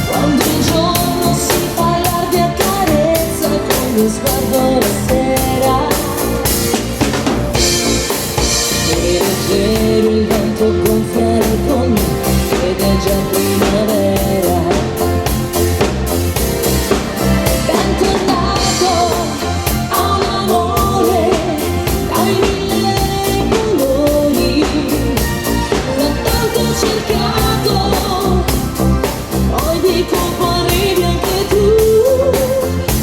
Quando il giorno si fa larghi a carezza con lo sguardo la sera. E leggero il vento gonfia le gonne ed è già primavera. Bentornato a un amore dai mille colori, l'ho tanto cercato, poi di colpo arrivi anche tu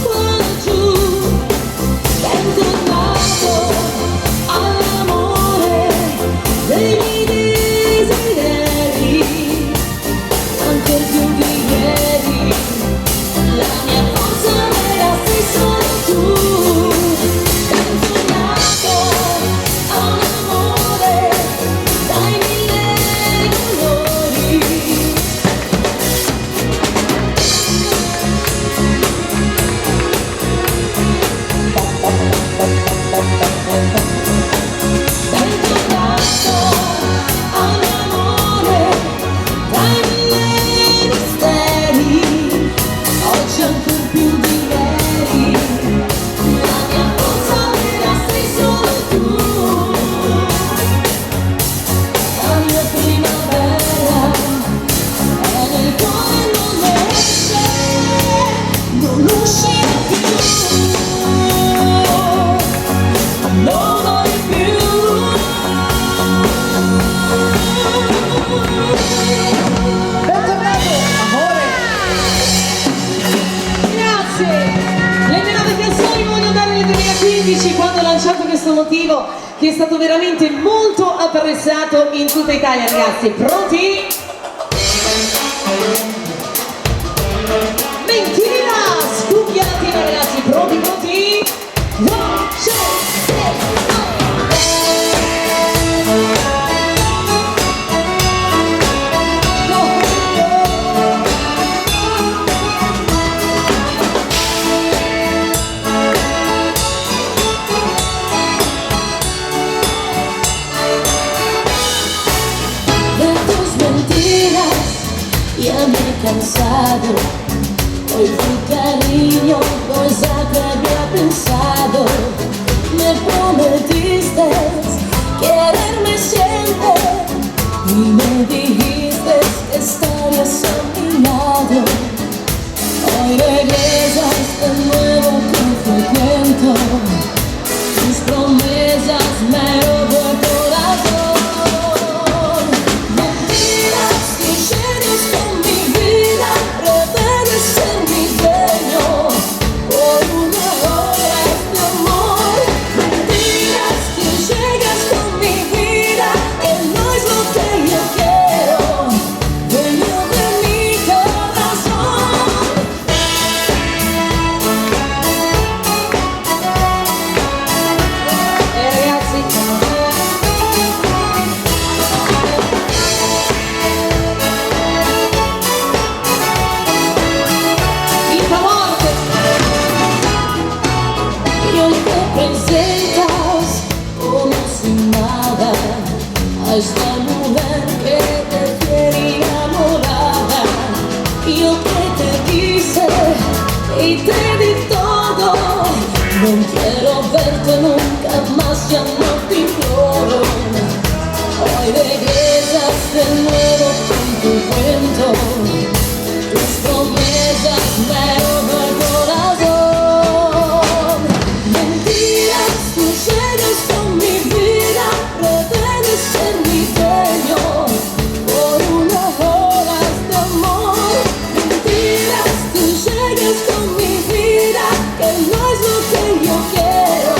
qua giù. Bentornato all'amore dei miei desideri, ancor più di ieri, la mia forza vera sei solo tu. Bentornato a un amore dai mille colori. Bentornato al mio amore dai mille misteri, oggi ancor più di ieri, la mia forza vera sei solo tu. La mia primavera è nel cuore, non esce, non uscirà più. Non voglio più. Bentornato, amore. Grazie. Le mie nuove canzoni voglio dare nel 2015, quando ho lanciato questo motivo che è stato veramente molto apprezzato in tutta Italia, ragazzi. Pronti? Mentira! Scucchiatina, ragazzi. Pronti, pronti? One, two, three, De tus mentiras ya me he cansado. Hoy tu cariño no es a que había pensado. Me prometiste quererme siempre y me dijiste que estarías a mi lado. Hoy regresas de nuevo con tu cuento, tus promesas me robó el corazón. Mentiras y genios con mi vida, pretendes ser mi dueño por una dice y te di todo. No quiero verte nunca más, ya no te imploro. Hoy regresas de nuevo con tu cuento. Tus promesas me roban el corazón. Mentiras, tú llegas con mi vida, pretendes ser mi dueño por unas horas de amor. Mentiras, tú llegas con mi vida, que no es lo que yo quiero,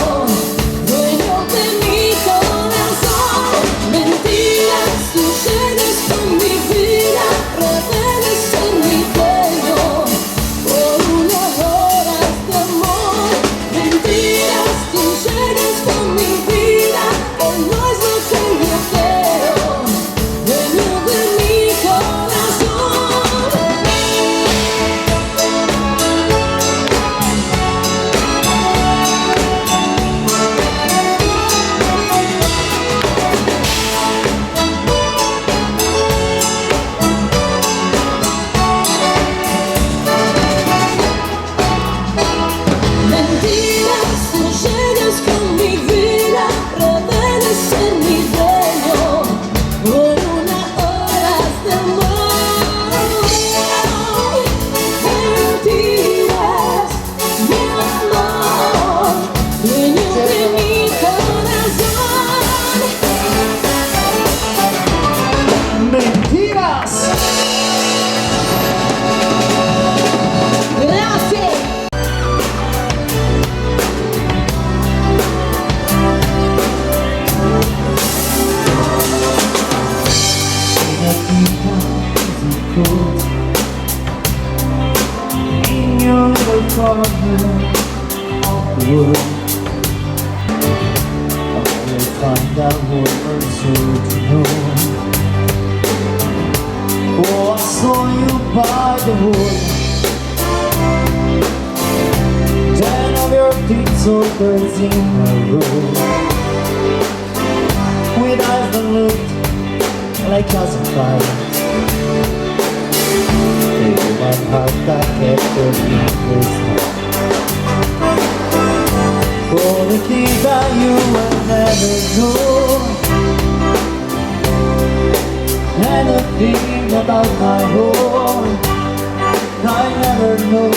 dueño de mi corazón. Mentiras, tú llegas con mi vida, pretendes ser mi dueño por unas horas de amor. Mentiras, tú llegas con mi vida, que no es lo que yo quiero, dueño de mi corazón. Mentiras, tú llegas con mi vida, pretendes ser mi dueño por unas horas de amor. Mentiras, mi amor, dueño de mi corazón. Mentiras. Grazie! Una vita così corta in your little corner of the world. I will find out what I'm sold to know. Oh, I saw you by the wood. 10 of your feet so birds in a row, with eyes that looked like cousin fire. In my heart I kept your fingers held. For the things that you will never know, and the thing about my home, I never know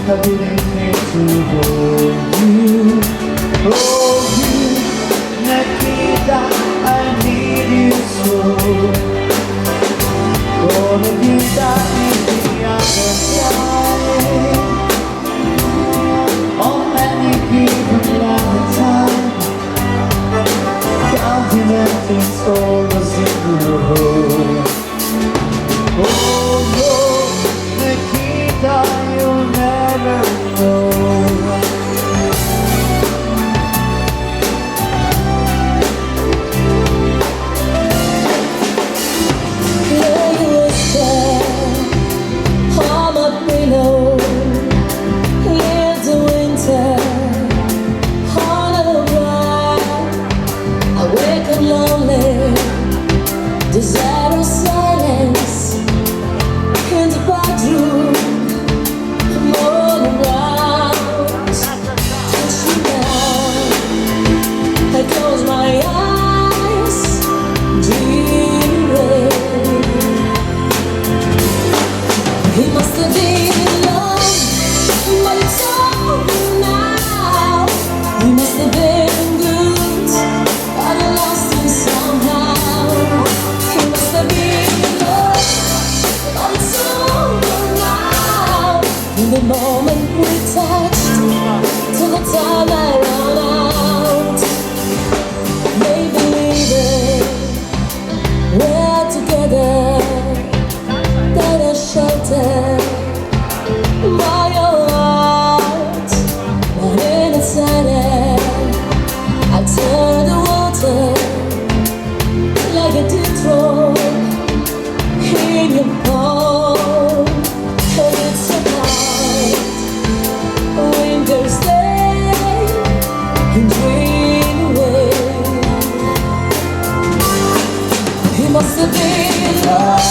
I didn't mean to hold you. Oh, you, Nikita, I need you so. Oh, Nikita is the other side. On any given time, counting empty souls in your home. Oh no, Nikita, you'll never know. Desire of silence in the bedroom. I'm all around, touch me down. I close my eyes, dreaming. He must have been in love, but it's over now. He must have been good, but I lost him somehow. He must have been in love, but it's over now. In the moment we touched, till the time I run out. Maybe we're together, that I shelter by your heart, but inside it, I turn the water like a deep throat in your palm. And it's so hard, winter's day, and dream away. He must have been in love,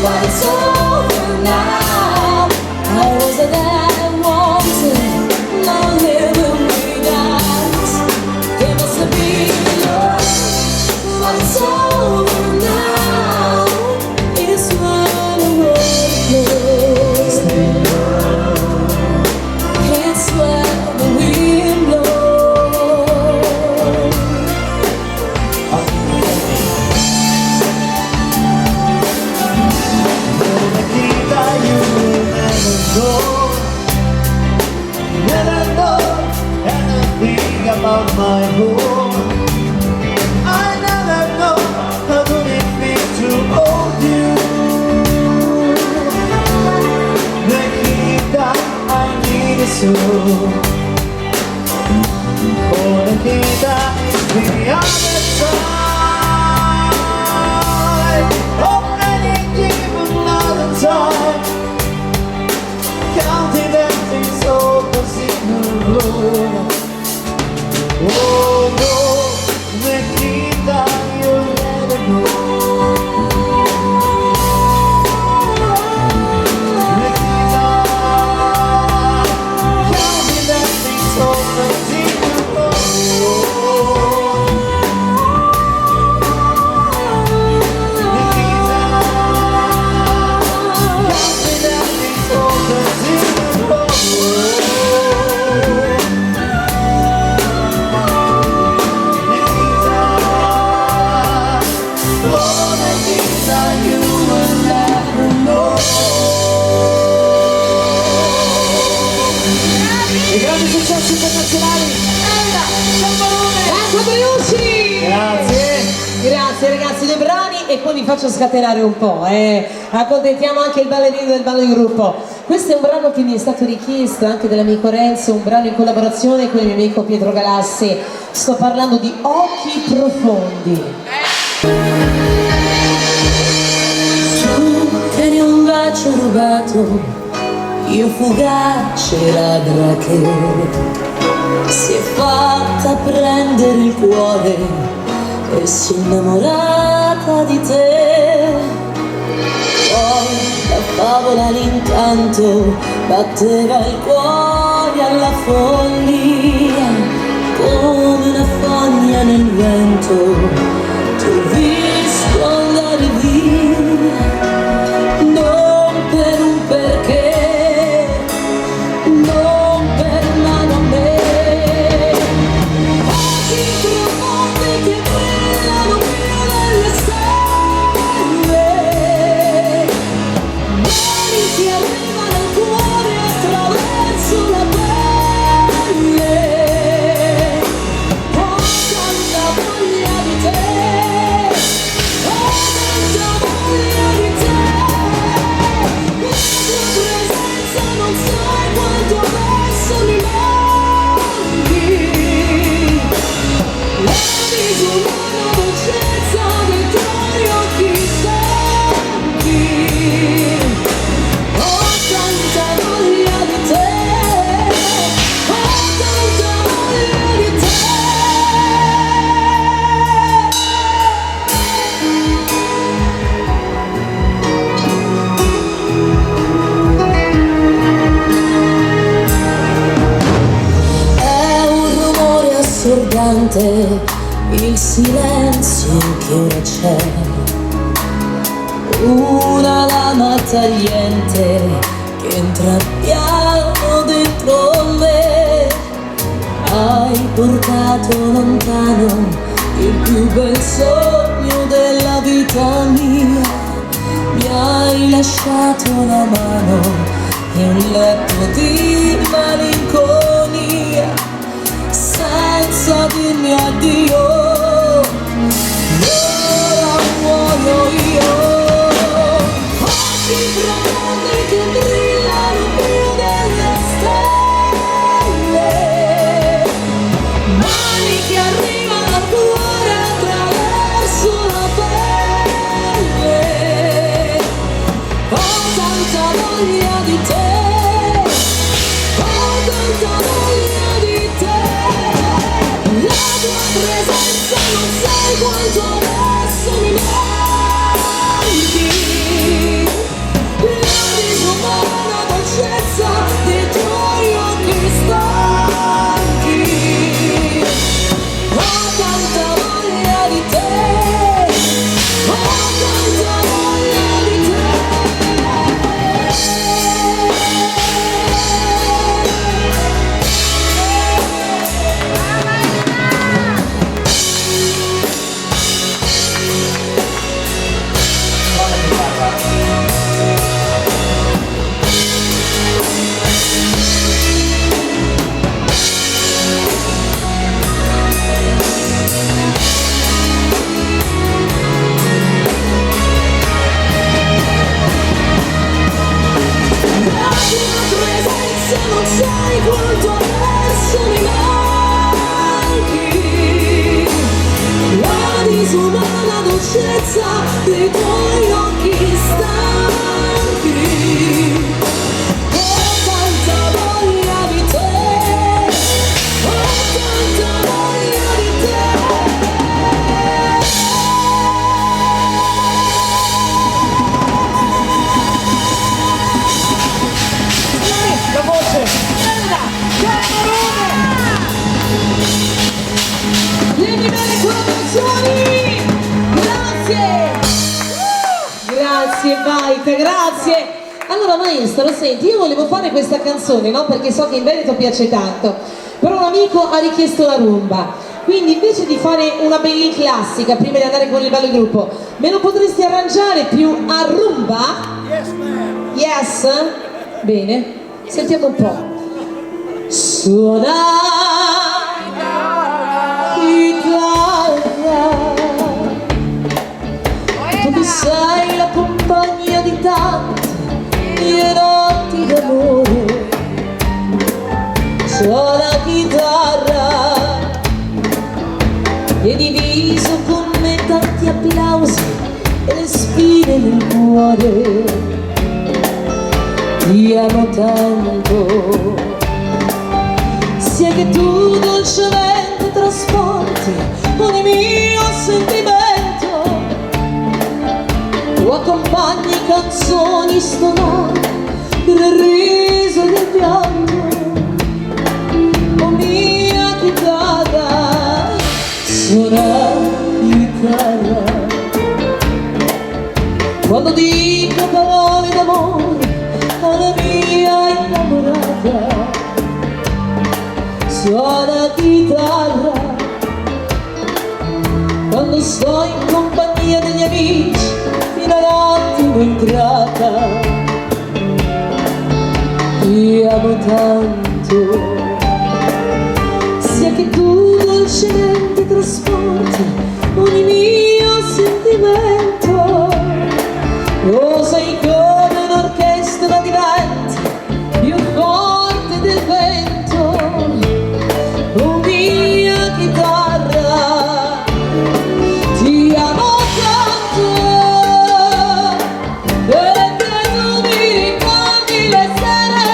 but it's over now. I I was a that wanted, now living without. It must have been love, but it's over now. It's when the world blows. It's when the wind blows. Nikita, you will never know anything about my home. I never know how good it feels to hold you. Nikita, I need you so. Oh, Nikita, it's the other side of any given another time. Counting everything's opens in the road. Oh no, Nikita, you'll never know. Nikita, counting everything's opens in the road. Nikita, counting everything's opens in the road. I grandi successi internazionali. Marco Briusci! Grazie. Grazie ragazzi, dei brani e poi vi faccio scatenare un po', accontentiamo anche il ballerino del ballo di gruppo. Questo è un brano che mi è stato richiesto anche dall'amico Renzo, un brano in collaborazione con il mio amico Pietro Galassi. Sto parlando di Occhi Profondi. Tu che di un bacio rubato, io fugace ladra che si è fatta prendere il cuore e si è innamorata di te. Poi la favola l'incanto batteva il cuore alla follia, come una foglia nel vento. Ti ho visto andare via, non per un perché, non per mano a me. Occhi profondi che brillano più delle stelle, mani che arrivano al cuore attraverso la pelle. Ho tanta voglia di te, ho tanta voglia di te. La tua presenza non sai quanto adesso mi manchi. La disumana dolcezza dei tuoi occhi stanchi. Ho tanta voglia di te, ho tanta voglia di te. È un rumore assordante, il silenzio che ora c'è, una lama tagliente che entra piano dentro me. Hai portato lontano il più bel sogno della vita mia, mi hai lasciato la mano e un letto di malinconia, senza dirmi addio, ora muoio io. Occhi profondi che brillano più delle stelle, mani che arrivano al cuore attraverso la pelle. Ho tanta voglia di te, ho tanta voglia di te. La tua presenza La voce! Elena Gambarone! Vieni bene con le canzoni! Grazie! Grazie Baita, grazie! Allora maestro, senti, io volevo fare questa canzone, no? Perché so che in Veneto piace tanto, però un amico ha richiesto la rumba, quindi invece di fare una belli classica prima di andare con il ballo di gruppo, me lo potresti arrangiare più a rumba? Yes, ma'am! Yes? Bene, sentiamo un po'. Suona chitarra, tu che sei la compagnia di tante mie notti d'amore. Suona chitarra e diviso con me tanti applausi e le spine nel cuore. Ti amo tanto, sia che tu dolcemente trasporti ogni mio sentimento, tu accompagni canzoni stonate del riso e del pianto. Oh mia chitarra, suona chitarra, quando dico parole d'amore alla mia innamorata. Suona chitarra quando sto in compagnia degli amici fino a notte inoltrata. Ti amo tanto, sia che tu dolcemente trasporti ogni mio sentimento. Oh, sei come un'orchestra di venti più forte del vento. Oh mia chitarra, ti amo tanto, perché tu mi ricordi le sere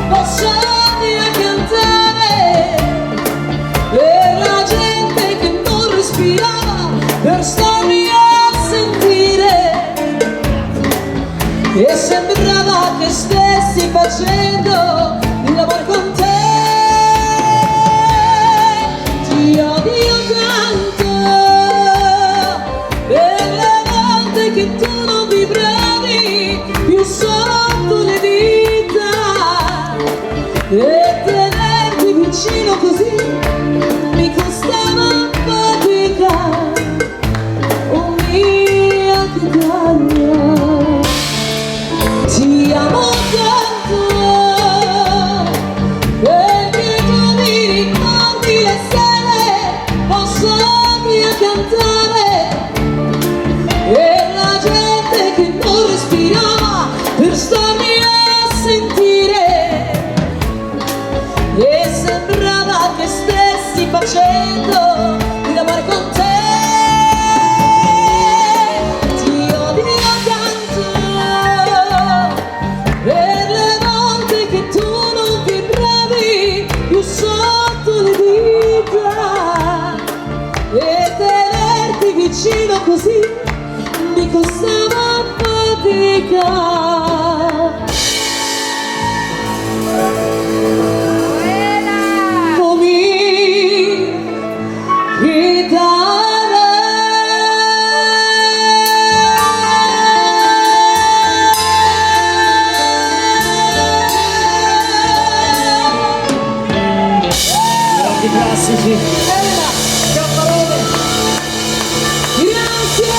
passate a cantare per la gente che non respirava, per starmi a sentire. E sembrava che stessi facendo l'amore con te. Ti odio tanto per le volte che tu non vibravi più sotto le dita, e tenerti vicino così mi costava fatica. Oh mia chitarra, ti amo tanto, perché tu mi ricordi le sere passate a cantare e la gente che non respirava per starmi a sentire. E sembrava che stessi facendo l'amore con te. Ti odio tanto per le volte che tu non vibravi più sotto le dita, e tenerti vicino così mi costava fatica. Oh mia chitarra, Grandi classici! Elena Gambarone, grazie!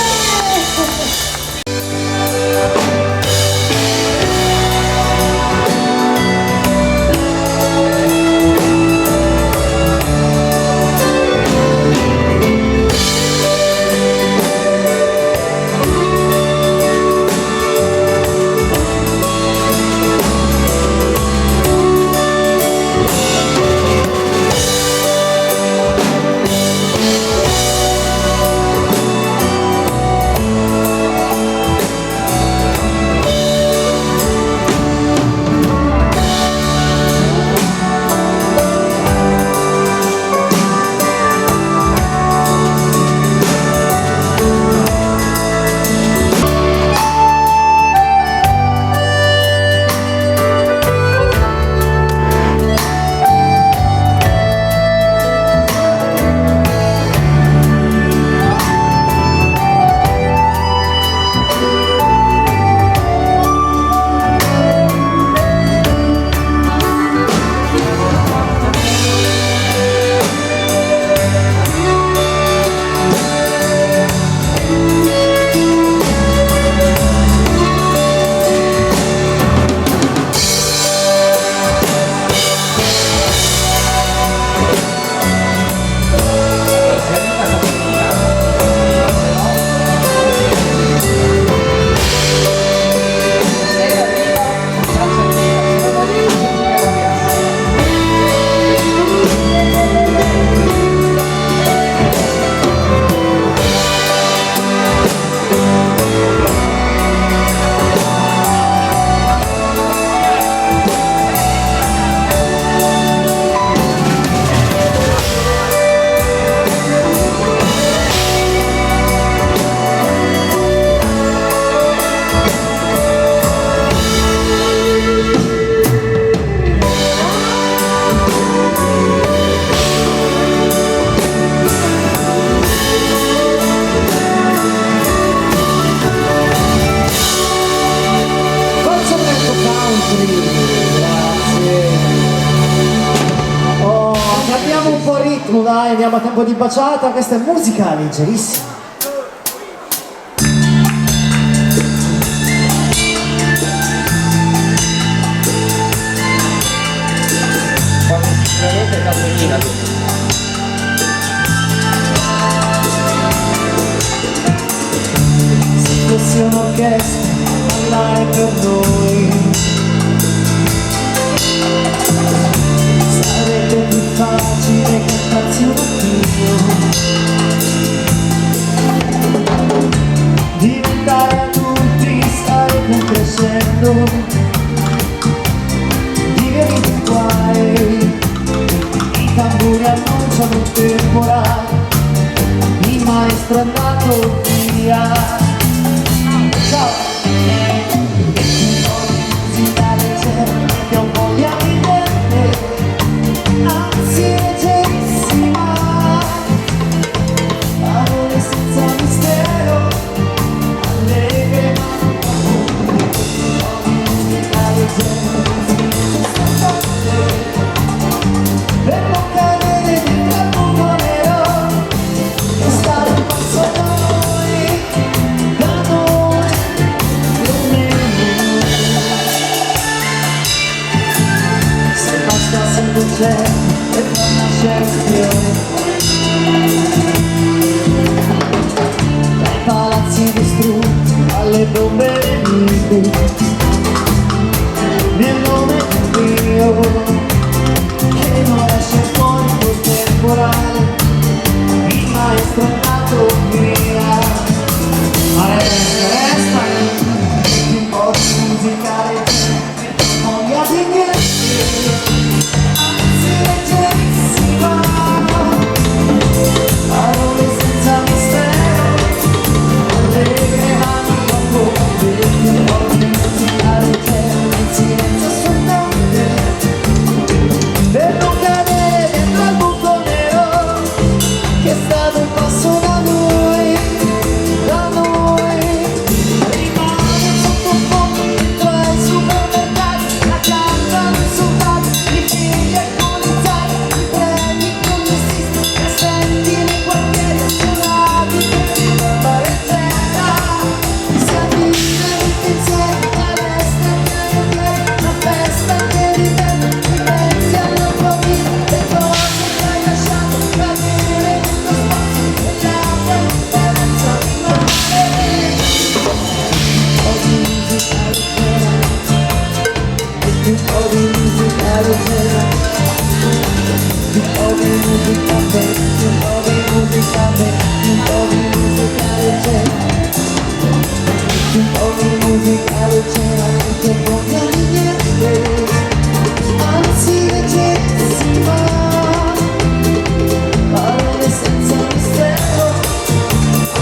ottimo, dai, andiamo a tempo di baciata, questa è musica leggerissima. Sicuramente capolina tu. Se fossi un'orchestra, ballare per noi sarebbe più facile cantarsi un attimo, diventare adulti, stare più crescendo, vivere in guai, i tamburi annunciano un temporale, il maestro è andato via. Ciao! Musica leggera che ho voglia di niente, anzi leggerissima, parole senza mistero, allegre ma non profonde. Musica leggera senza stampe, per non cadere dentro al buco nero, e stare un passo da noi, da noi, come noi. Se bastasse un concerto e far nascere un fiore, dai palazzi distrutti alle bombe nemiche, nel nome di Dio che non esce fuori col temporale, il maestro è andato via, ma resta un po' di musica leggera, voglia di niente, anzi leggerissima, parole senza mistero, allegre ma non profonde, un po' di musica leggera, nel silenzio assordante, per non cadere dentro al buco nero, che è stato un passo da noi, rimane sotto un fondo dentro ai supermercati, la cantano i soldati, i figli alcolizzati, i premi congestisti, assenti nei quartieri azionati, per bombare in terra, si avvicina il pensiero, la veste nelle piedi, la festa che ripete, ripensi alla tua vita, le cose che hai lasciato cadere nello spazio, e l'acqua l'indifferenza rimane. Oggi musica leggera, un po' di musica leggera, un po' di musica bella, un po' di musica bella, un po' di musica leggera, un po' di musica leggera, che voglia di niente, anzi leggerissima, parole senza mistero,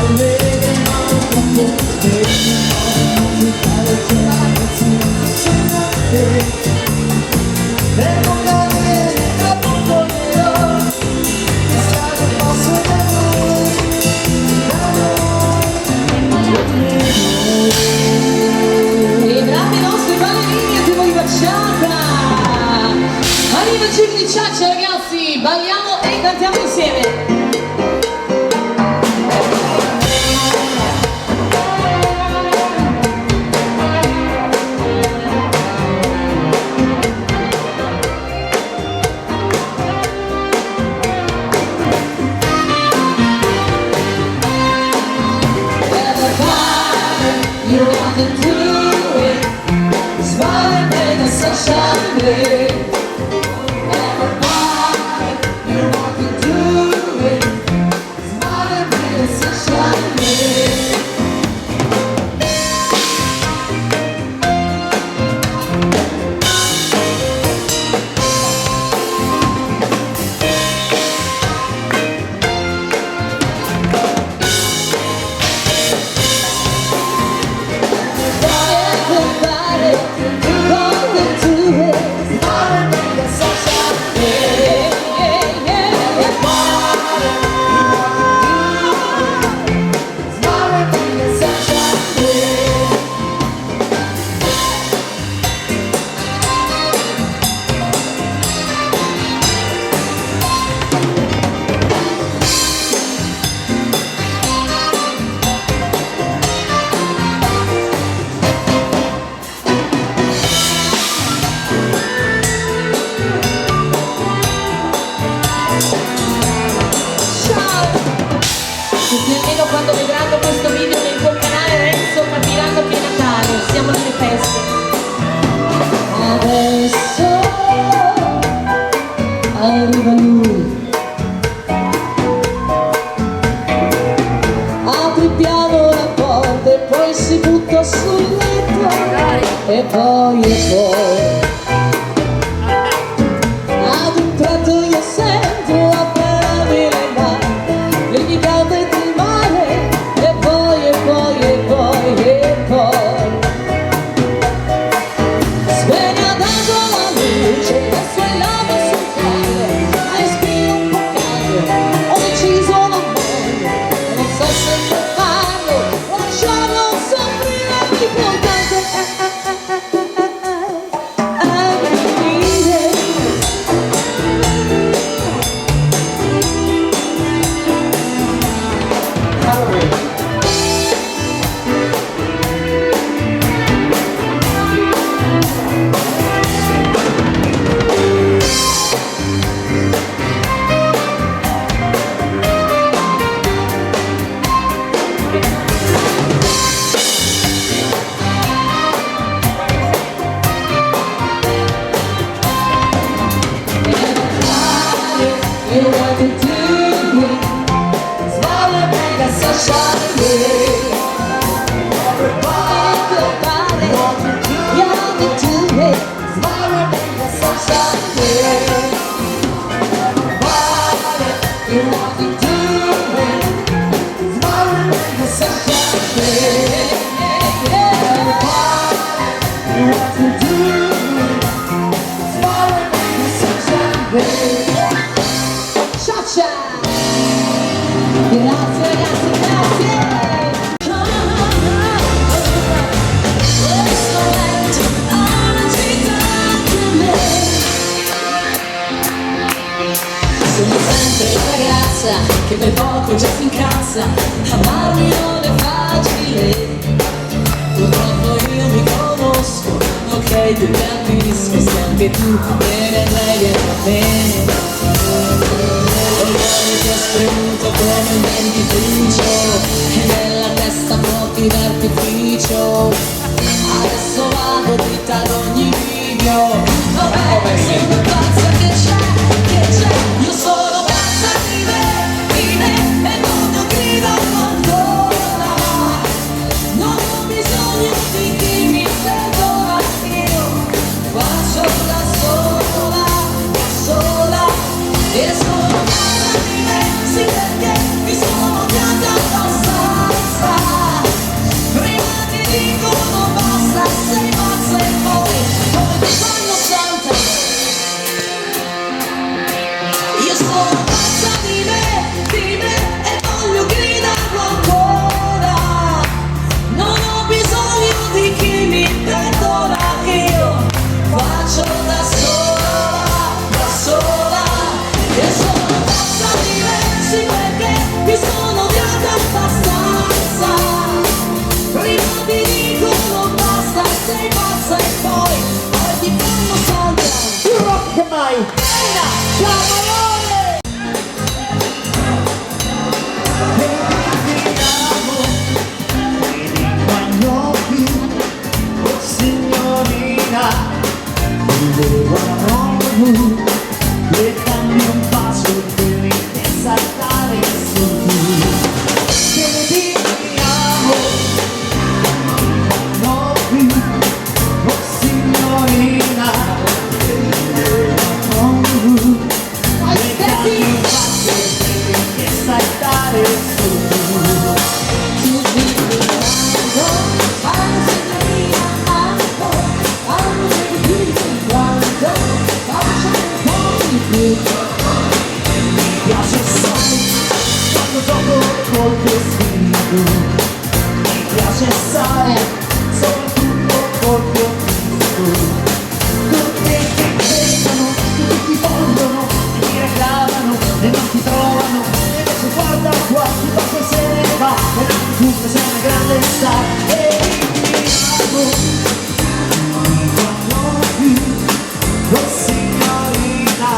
allegre ma non profonde, musica leggera, senza niente, per non cadere tra poco nero, è stato un passo da noi, E bravi i nostri ballerini a tempo di baciata. Arriva il giro di ciaccia, ragazzi, balliamo e cantiamo insieme. You want to do it, smile and the sunshine day. Everybody, you want to do it, smile and the sunshine day. Everybody, you want to do it, smile and Grazie ragazzi, grazie! Sono sempre la ragazza che per poco già si incazza, amarmi non è facile. Purtroppo io mi conosco, ok ti capisco, se anche tu vieni a lei e a me. L'orgoglio ti è spremuto come un dentifricio e nella testa fuochi d'artificio. Adesso vado dritta ad ogni video. Vabbè, sono pazza che c'è, io sono pazza di me e non grido ancora. Non ho bisogno di chi mi perdona, io faccio da sola, e sono pazza di me, sì perché mi sono odiata abbastanza. Prima ti dicono basta, sei pazza e poi ti fanno santa. Io sono pazza di me e voglio gridarlo ancora. Non ho bisogno di chi mi perdona, io faccio da sola. E sono pazza di me, sì perché mi sono odiata abbastanza. Prima ti dicono basta, sei pazza e poi ti fanno santa. Più rock che mai! Ciao amore! Quando più, oh signorina, le dammi un bacio per saltare su tu. Che ti amo, no più, oh signorina, le dammi un bacio per saltare su tu. Mi piace sai quando gioco col tuo spirito, mi piace sai soprattutto col tuo fisico. Tutti ti cercano, tutti ti vogliono, ti reclamano e non ti trovano. E adesso guarda qua, ti passa e se ne va, e tu che sei una grande star. E ti amo, quando più, oh signorina,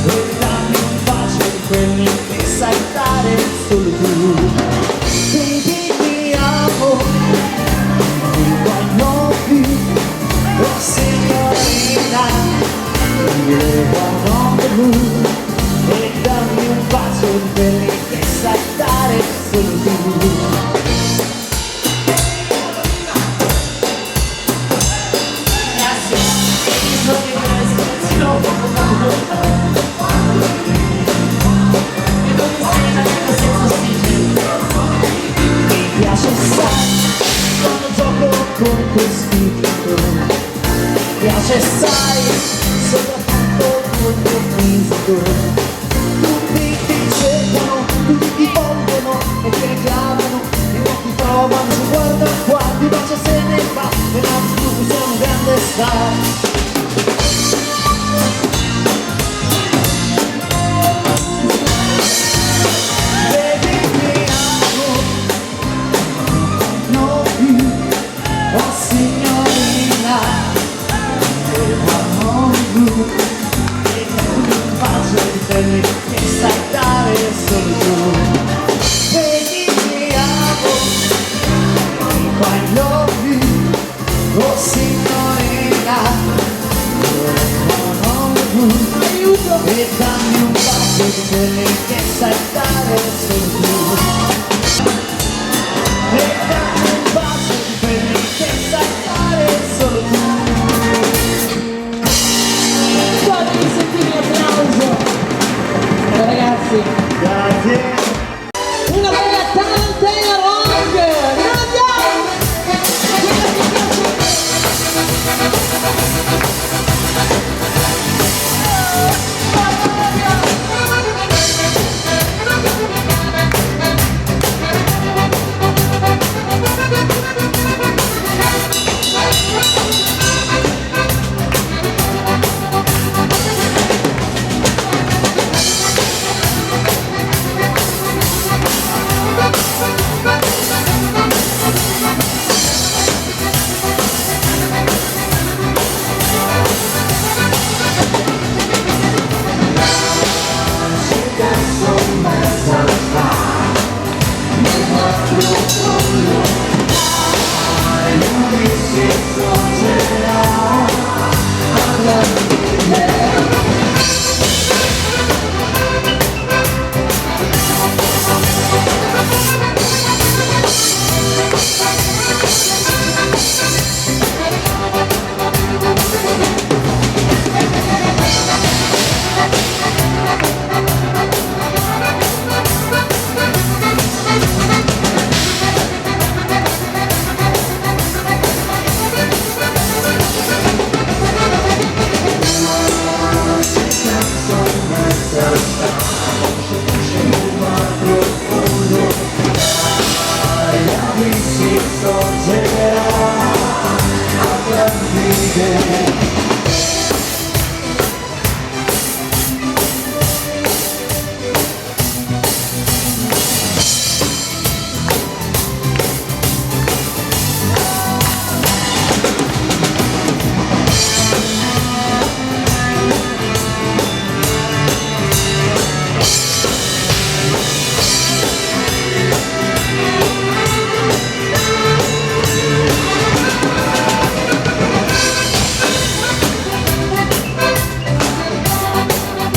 e dammi un bacio di quelli che sai dare solo tu. Baby ti amo, quando più, oh signorina, e dammi un bacio di quelli che sai dare solo tu. Mi piace sai quando gioco con tuo spirito, mi piace sai soprattutto con tuo fisico. Tutti ti cercano, tutti ti vogliono e ti reclamano e non ti trovano. Se guarda qua ti bacia se ne va e non tu sei un grande star. Che sai dare solo tu. Vedi ti amo, I love you, oh signorina, aiuto, e dammi un bacio quelli che sai dare solo tu. E dammi un bacio di quelli che sai dare solo tu. Fatemi sentire un applauso. Allora, ragazzi, Grazie. una bella tarantella rock. Andiamo!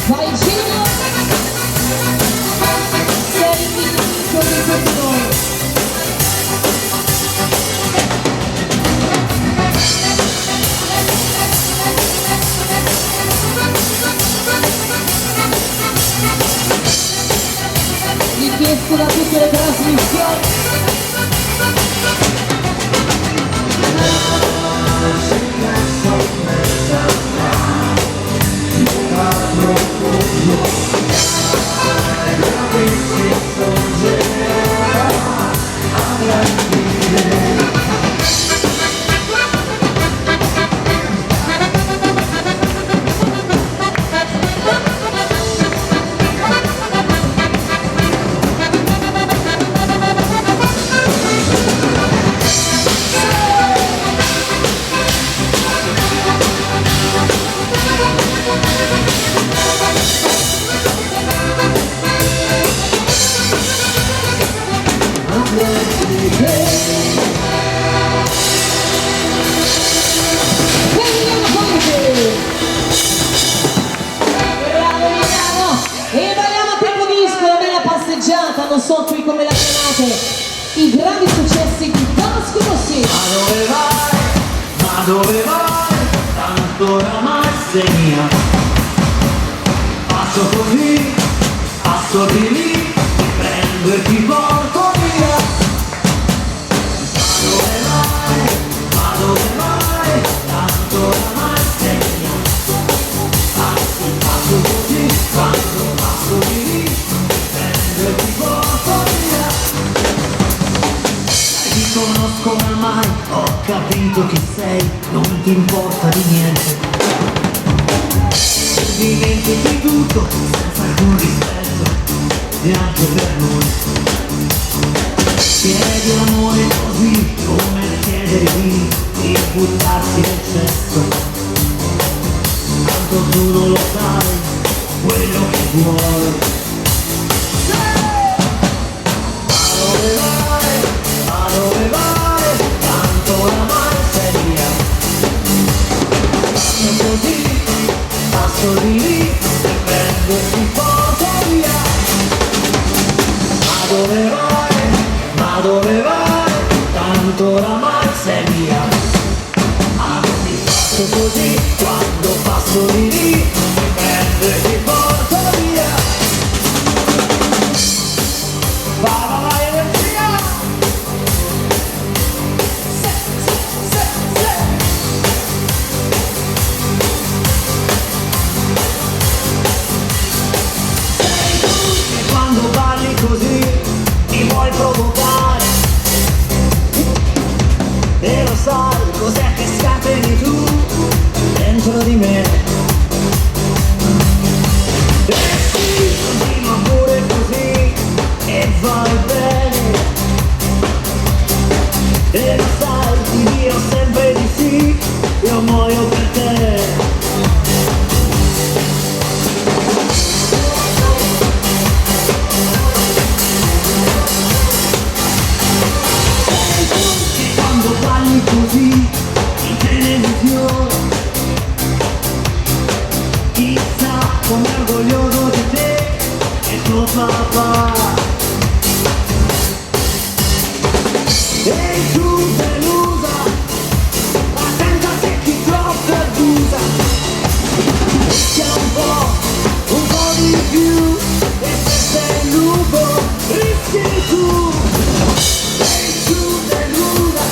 Vai Gino! Sei il nemico di tutti noi! Richiesto da tutte le trasmissioni! Non so qui come la chiamate, i grandi successi di Vasco Rossi. Ma dove vai? Tanto oramai sei mia. Passo così, passo di lì, ti prendo e ti porto via. Ma dove vai? Tanto oramai sei mia. Passo così, passo di lì, ti prendo e ti porto via. Ti conosco ormai, ho capito chi sei, non ti importa di niente. Dimentichi tutto senza alcun rispetto, neanche per noi. Chiedi l'amore così come chiedere di buttarsi nel cesso. Tanto tu non lo sai, quello che vuoi. Ma dove vai? Tanto oramai sei via. Passo così, passo di lì, ti prendo e ti porto faccio così, quando passo di lì mi prendo e ti porto via. Vai energia. Se. Sei tu che quando parli così mi vuoi provocare. E lo sai cos'è che scateni tu dentro di me. E sì, continua pure così e vai bene. E lo sai, ti dirò sempre di sì, io muoio per te. Quando parli così in televisione, chissà com'è orgoglioso di te e tuo papà. E tu delusa, ma senza se chi troppo abbusa. Rischia un po' di più, e se sei lupo rischi tu. E tu delusa,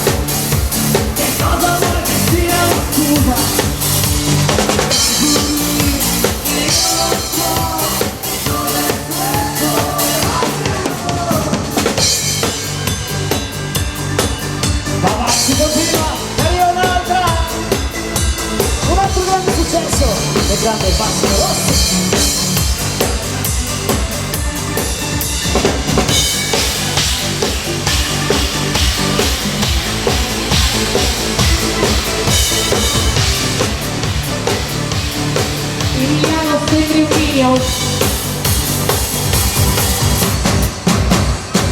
che cosa vuoi che sia una scusa? Che io lo so, dove ma vai, si continua, arriva un'altra! Un altro grande successo, le grandi Passero Rossi. Emiliano sembri un mio.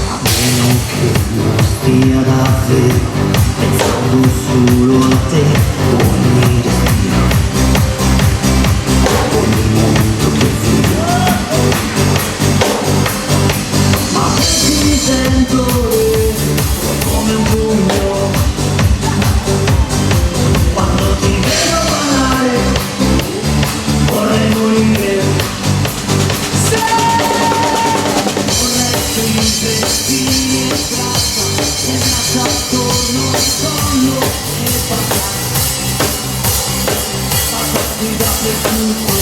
A meno che non stia davvero pensando solo a te, ogni respiro, ogni momento che vivo. Ma se ti sento come un pugno, quando ti vedo parlare vorrei morire. Vorrei sentirti e straccia attorno al sonno e passarti dappertutto.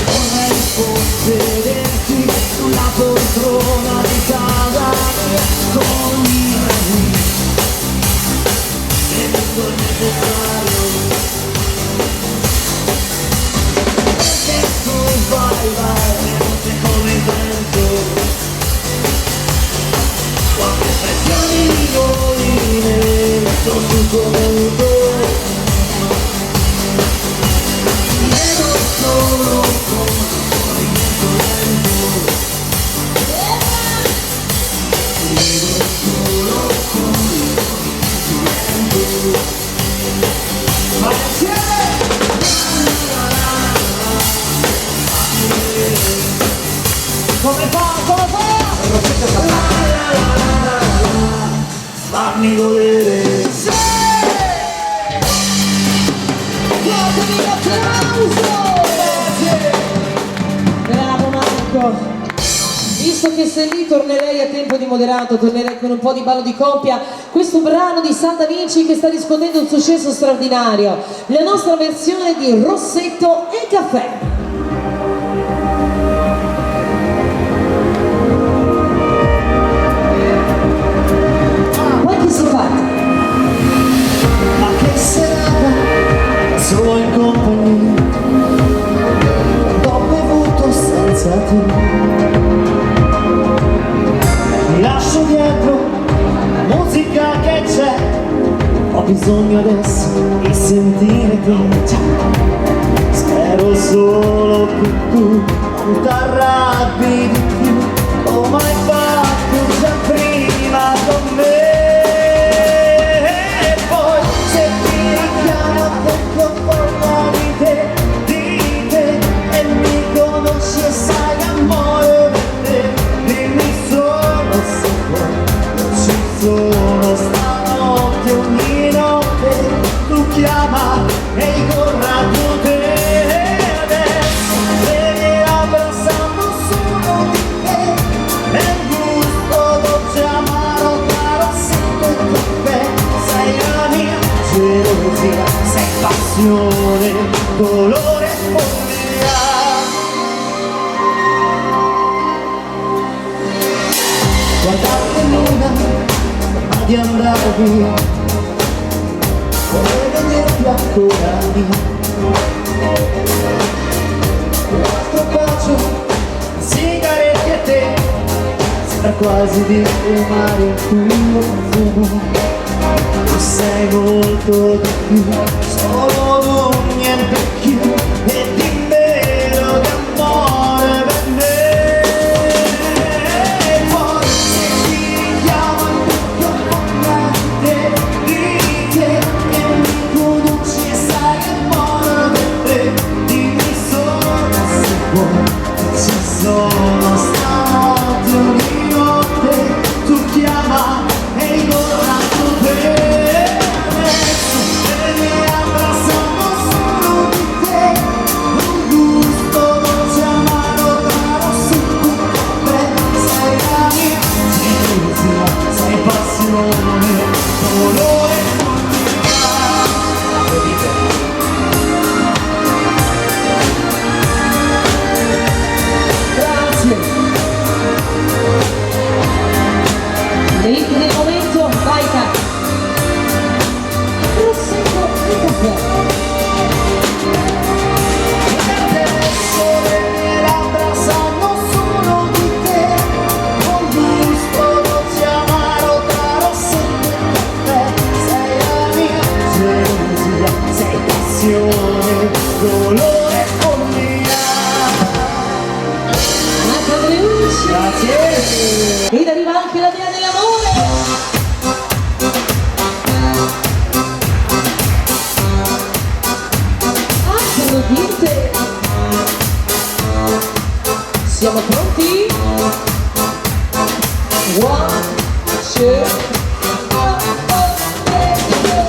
Vorrei possederti sulla poltrona di casa mia con i rami e tutto il necessario. Perché tu vai, non sei come intento. Quante espressioni di violine sono tutto venuto. Vedo solo con movimento lento. Vedo solo con movimento lento. Ma insieme! Come fa? Fammi godere. Sì! Datemi un applauso! Bravo Marco! Visto che sei lì tornerei a tempo di moderato, tornerei con un po' di ballo di coppia. Questo brano di Santa Vinci che sta riscuotendo un successo straordinario. La nostra versione di Rossetto e Caffè. Ma che serata, solo in compagnia, ho bevuto senza te. Mi lascio dietro la musica che c'è, ho bisogno adesso di sentire te. Spero solo che tu non t'arrabbi di più, ho mai fatto già prima con me. Sono stanotte ogni notte. chiama e il coraggio te adesso le mie labbra sanno solo di te e il gusto dolce amaro caro sempre con te sei la mia gelosia sei passione dolore e follia guardate luna prima di andare via vorrei vederti ancora lì un altro bacio sigarette e te sembra quasi di fumare il tuo profumo tu sei molto di più solo non niente più e di meno d'amore per me e poi se ti chiamo tutto con te di te e mi conosci e sai che muoio per te dimmi solo se vuoi ci sono stanotte ogni notte tu chiama e il coraggio te adesso le mie labbra sanno solo di te un gusto dolce amaro caro sempre con te sei la mia gelosia sei passione dolore e Grazie. Link del momento, vai Kat. Prosecco e caffè. adesso le mie labbra sanno solo di te un gusto dolce amaro caro sempre con te sei la mia gelosia sei passione dolore e follia Marco Andreucci. grazie Ed arriva anche la dea dell'amore. Ah, sono dite. Siamo pronti? One, two, let's go.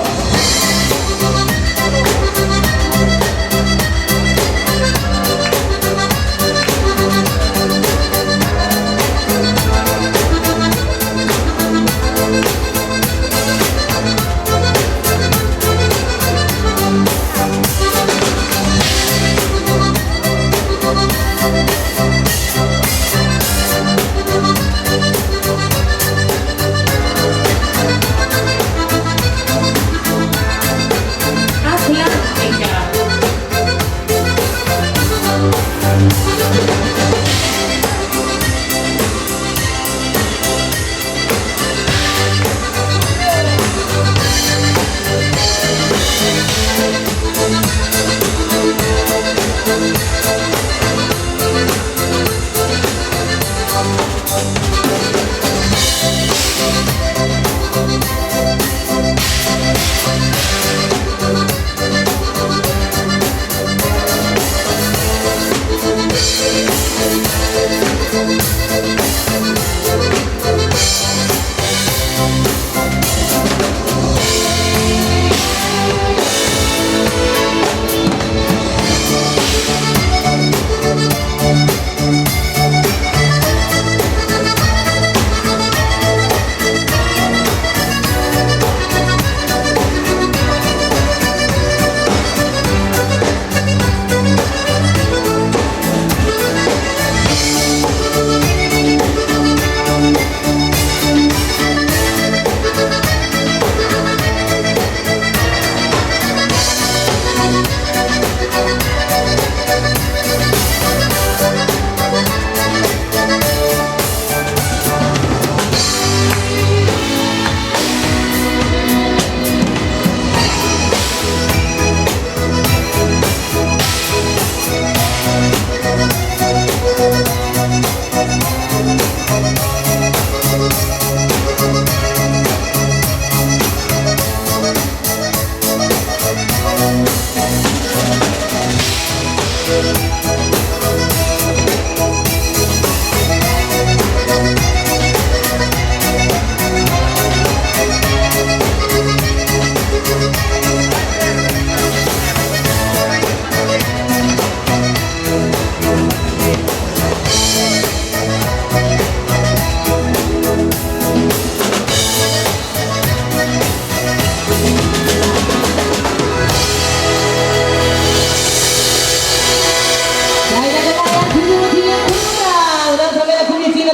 Un'altra bella pugnettina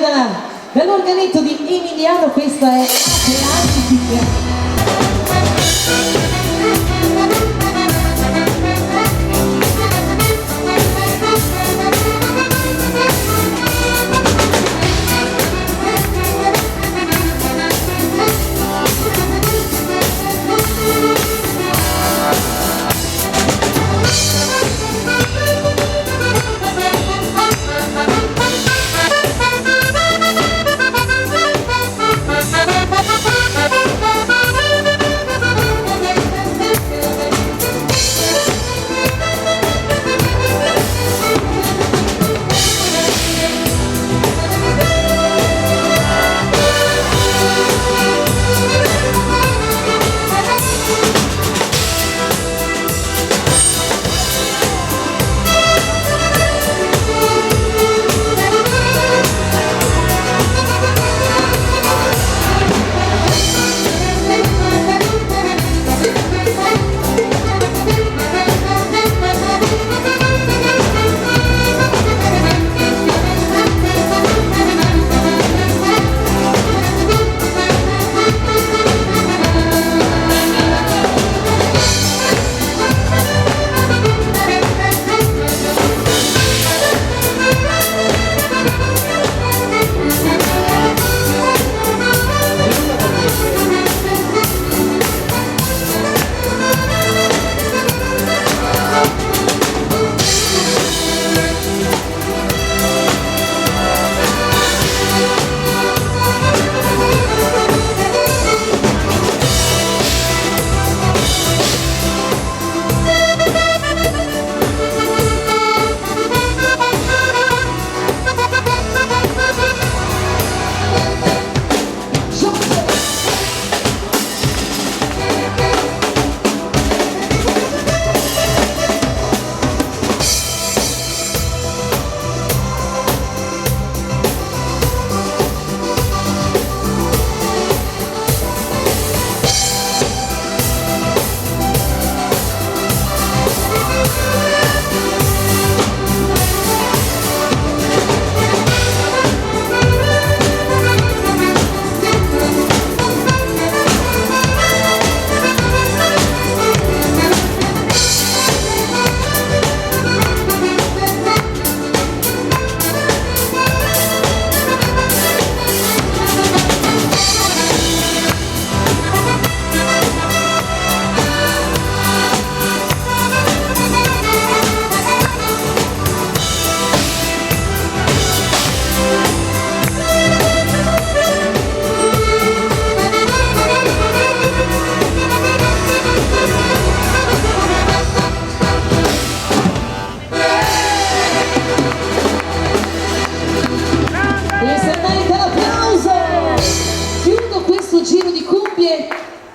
dall'organetto di Emiliano, questa è Atlantica.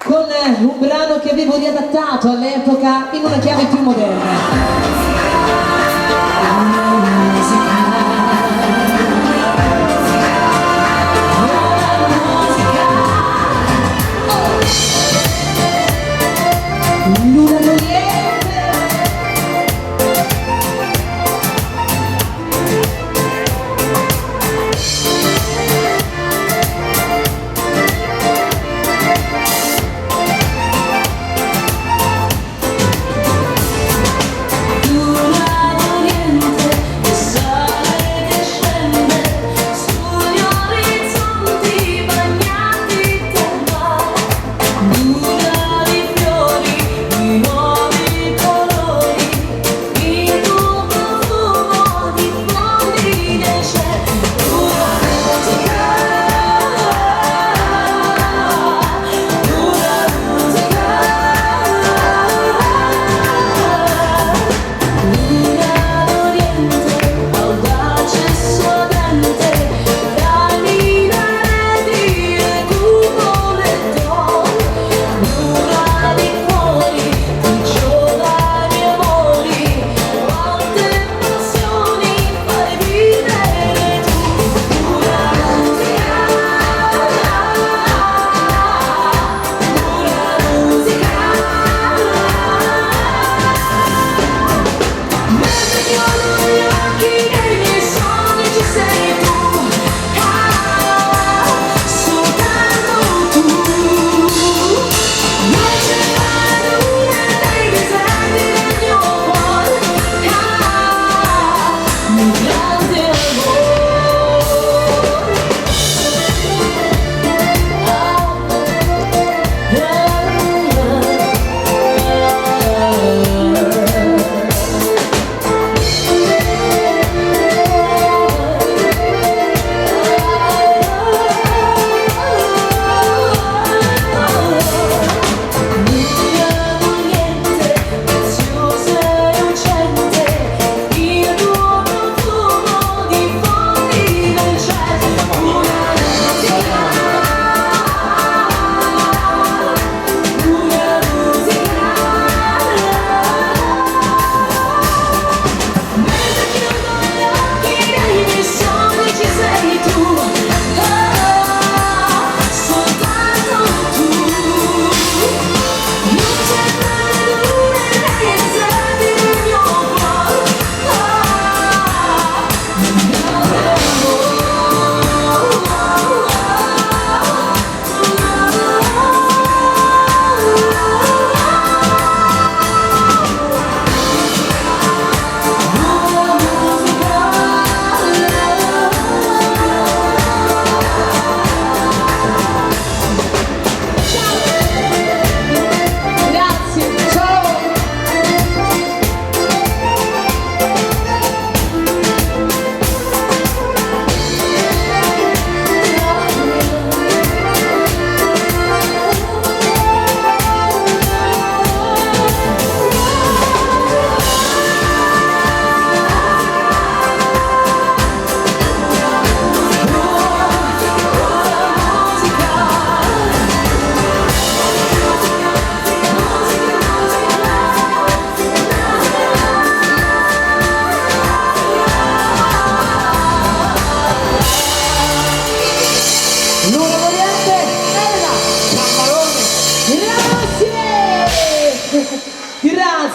Con un brano che avevo riadattato all'epoca in una chiave più moderna. Luna Oriente. Luna di fiori, di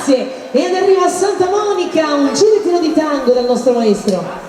grazie. Ed arriva Santa Monica, un girettino di tango dal nostro maestro.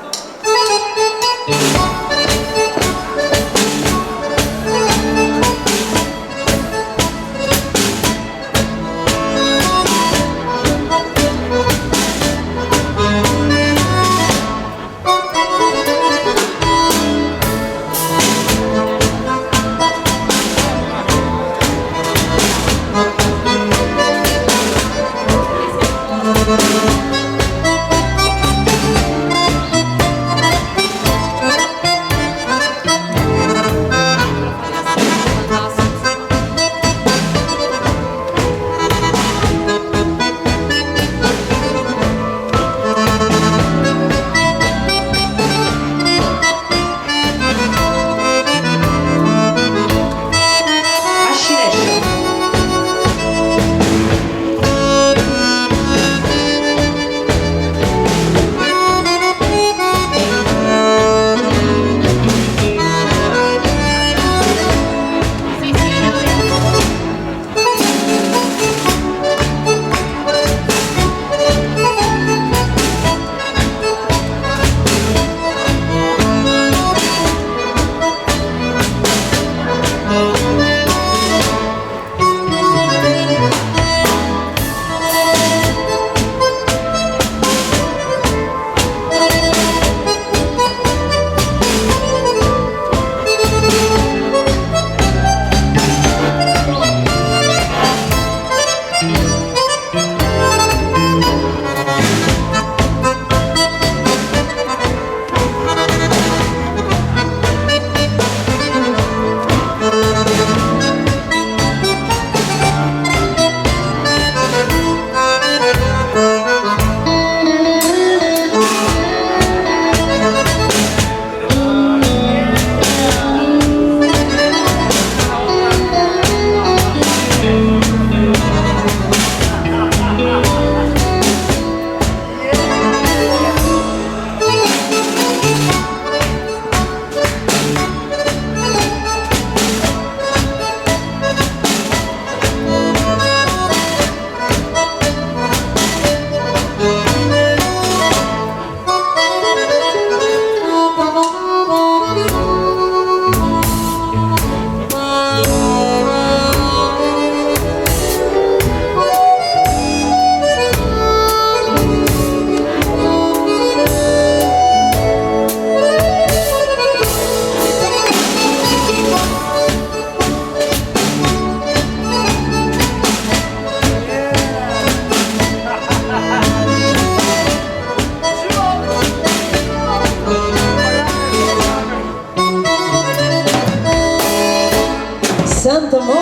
Santa Monica.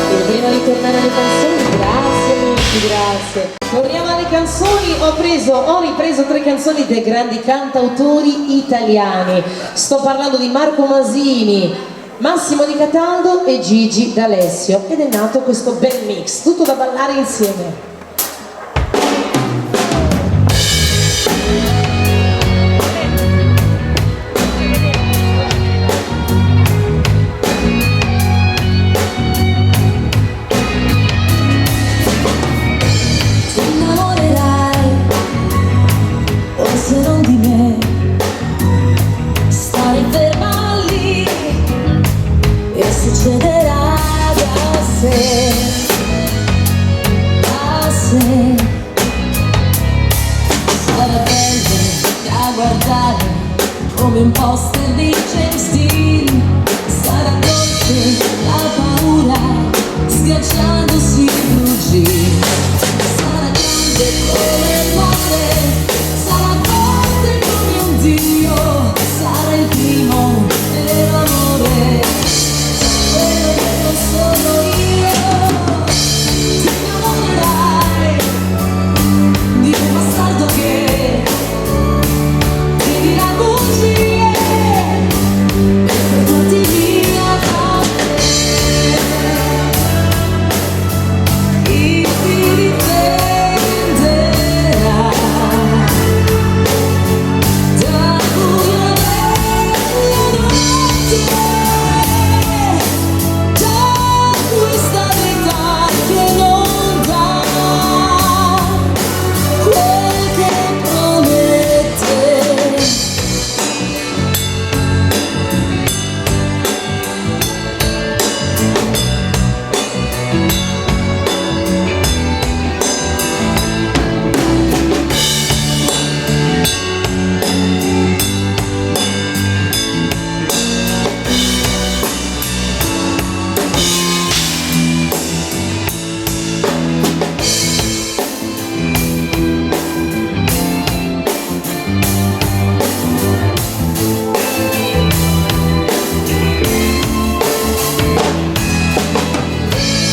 E prima di tornare alle canzoni, grazie amici, grazie. Torniamo alle canzoni, ho ripreso 3 canzoni dei grandi cantautori italiani. Sto parlando di Marco Masini, Massimo Di Cataldo e Gigi D'Alessio, ed è nato questo bel mix, tutto da ballare insieme. Succederà da sé, da sé. Sarà bello da guardare come un poster di James Dean. Sarà dolce la paura schiacciandosi i ruggini. Sarà grande come il mare, sarà forte come un dio. Sarà il primo dell'amore. Sono io, ti innamorerai di un bastardo che ti dirà bugie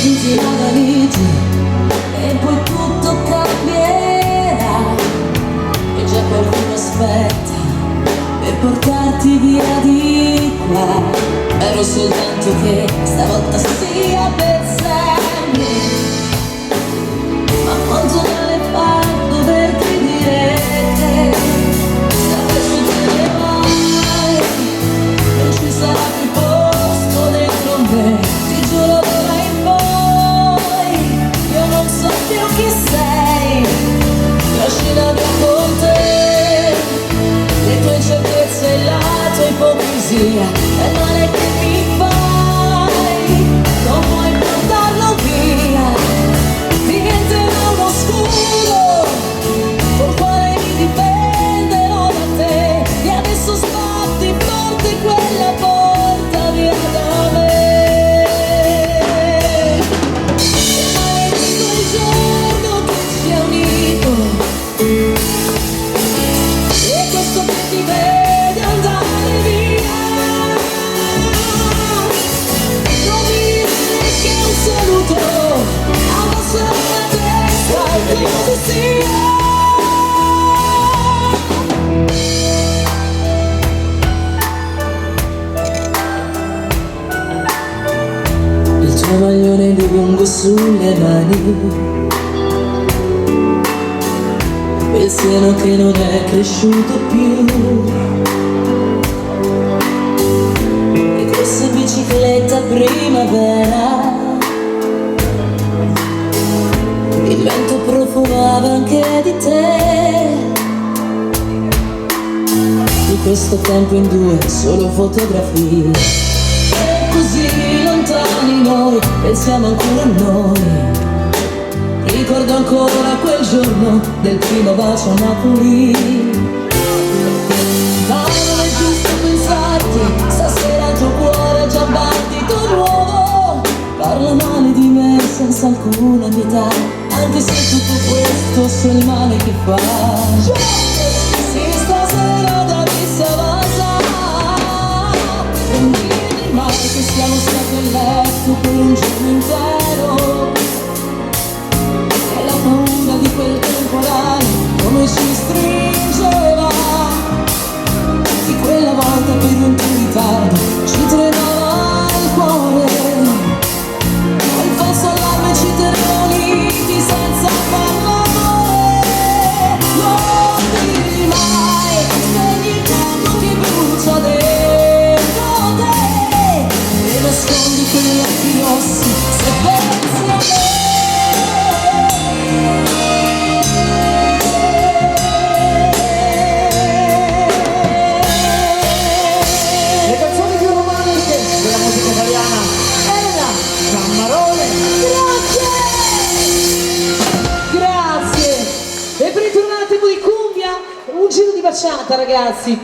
chiusi la valigia e poi tutto cambierà e già qualcuno aspetta per portarti via di qua. Spero soltanto che stavolta sia per sempre, ma quanto male fa doverti dire che sempre su te ne vai, non ci sarà più posto dentro me, ti giuro d'ora in poi io non so più chi sei, lasciala via con te le tue incertezze e la tua ipocrisia, è il male che mi fai, non puoi portarlo via, diventerà uno scudo col quale mi difenderò da te, e adesso sbatti forte quella porta via da me. E maledetto il giorno che ci ha unito e questo che ti vede andare via. Non mi dire che un saluto abbassa la testa e che cosa sia. Il tuo maglione lungo sulle mani, quel seno che non è cresciuto più, e questa bicicletta primavera, il vento profumava anche di te, di questo tempo in due solo fotografie, e così lontani noi, pensiamo ancora a noi. Ricordo ancora quel giorno del primo bacio a Napoli. Ma non è giusto pensarti, stasera il tuo cuore è già battito nuovo. Parla male di me senza alcuna pietà, anche se tutto questo so il male che fa. Sì, stasera da vista basta, non dire mai che siamo stati a letto per un giorno intero. Paura di quel temporale come ci stringeva, di quella volta per un tuo ritardo ci tremava il cuore, quel falso allarme ci teneva uniti senza parlare. Non dirmi mai, spegni il fuoco che brucia dentro te e nascondi quegli occhi rossi se pensi a me. Un giro di baciata, ragazzi.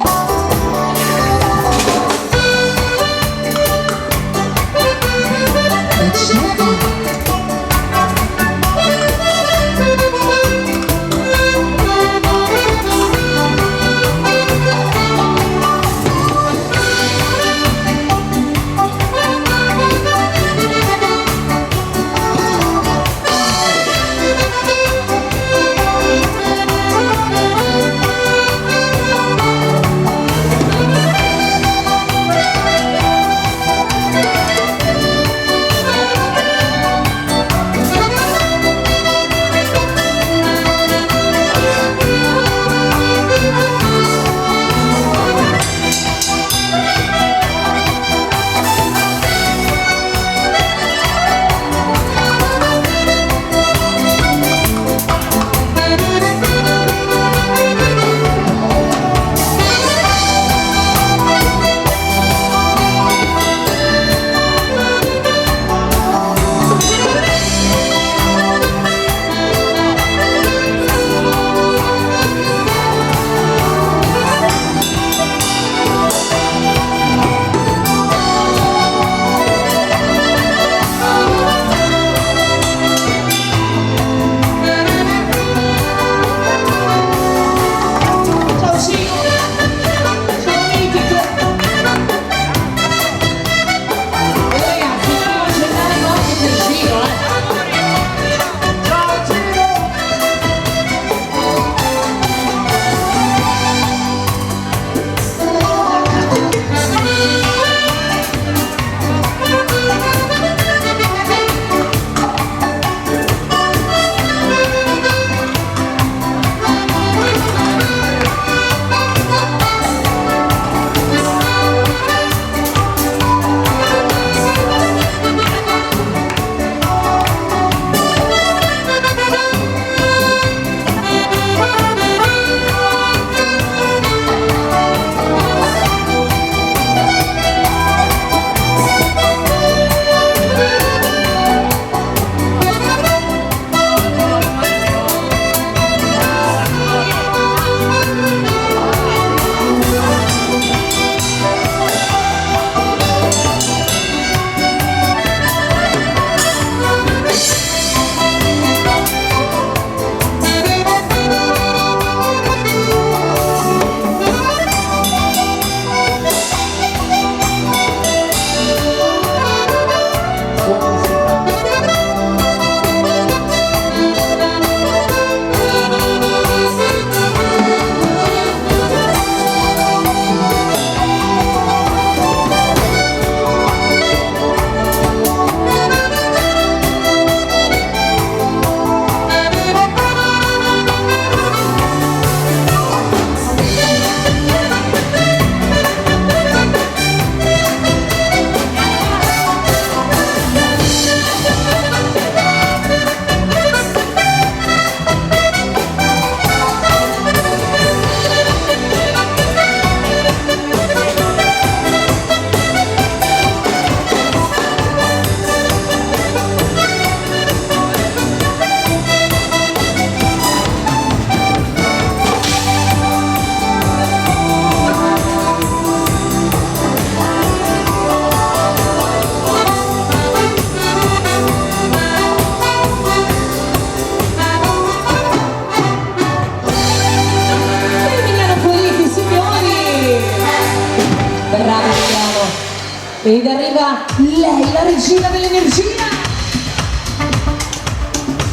Ed arriva lei, la regina dell'energia,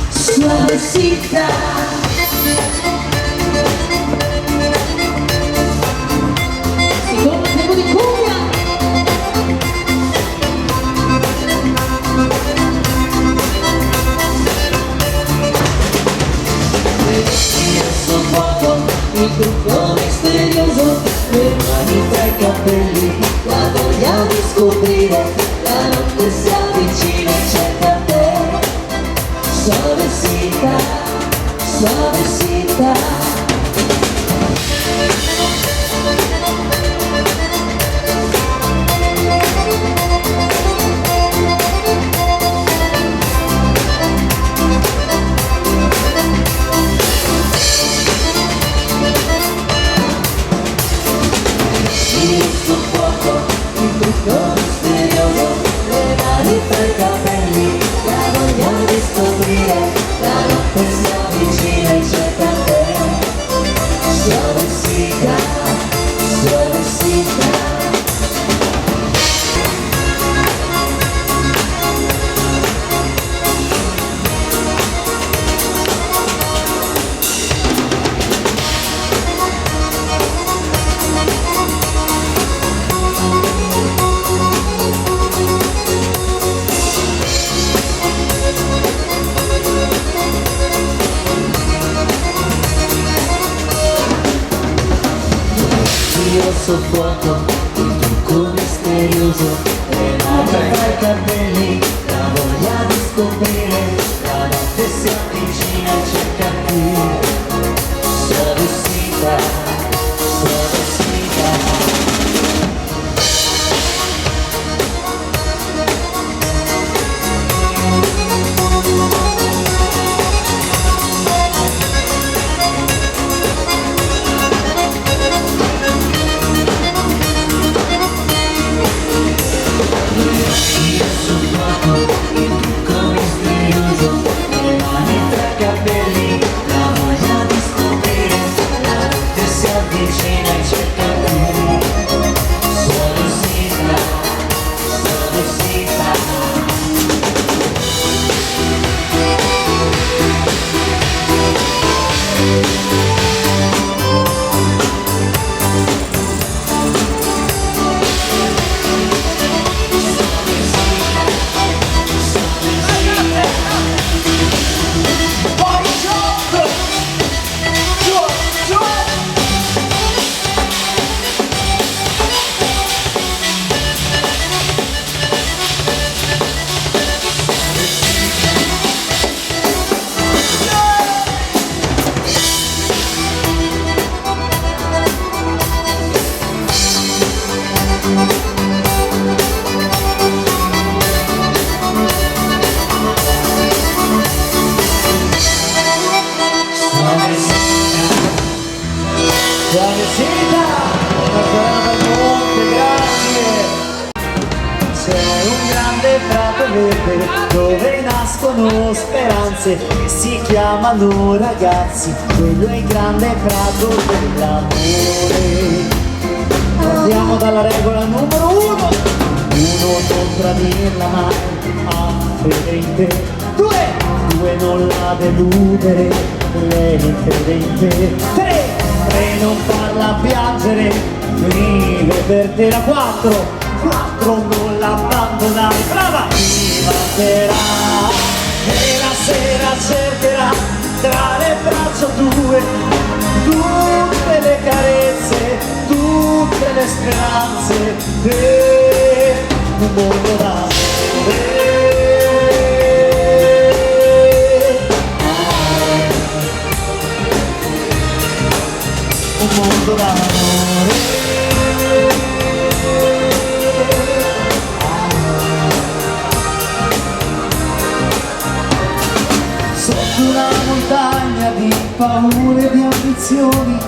Suavecita. Secondo tempo di cumbia. Sul fuoco, il trucco misterioso, le mani tra i capelli, la voglia di scoprire, la notte si avvicina e cerca te. Suavecita, suavecita. Sul fuoco, il trucco misterioso, le mani tra i capelli, la voglia di scoprire, la notte si avvicina e cerca te. Suavecita, suavecita. Io sul fuoco, il trucco misterioso, le mani tra i capelli, la voglia di scoprire, la notte si avvicina e cerca te. Suavecita, suavecita. Suavecita, una serata molto grazie. C'è un grande prato verde dove nascono speranze che si chiamano ragazzi. Quello è il grande prato dell'amore. Partiamo dalla regola numero 1. 1, non tradirla mai, ha fede in te. 2, non la deludere, lei crede in te. 3, non farla piangere, vive per te. La 4, non l'abbandonare, brava! Ti mancherà e la sera cercherà tra le braccia tue tutte le carezze, tutte le speranze e un mondo d'amore. Un mondo d'amore. Sotto una montagna di paure e di ambizioni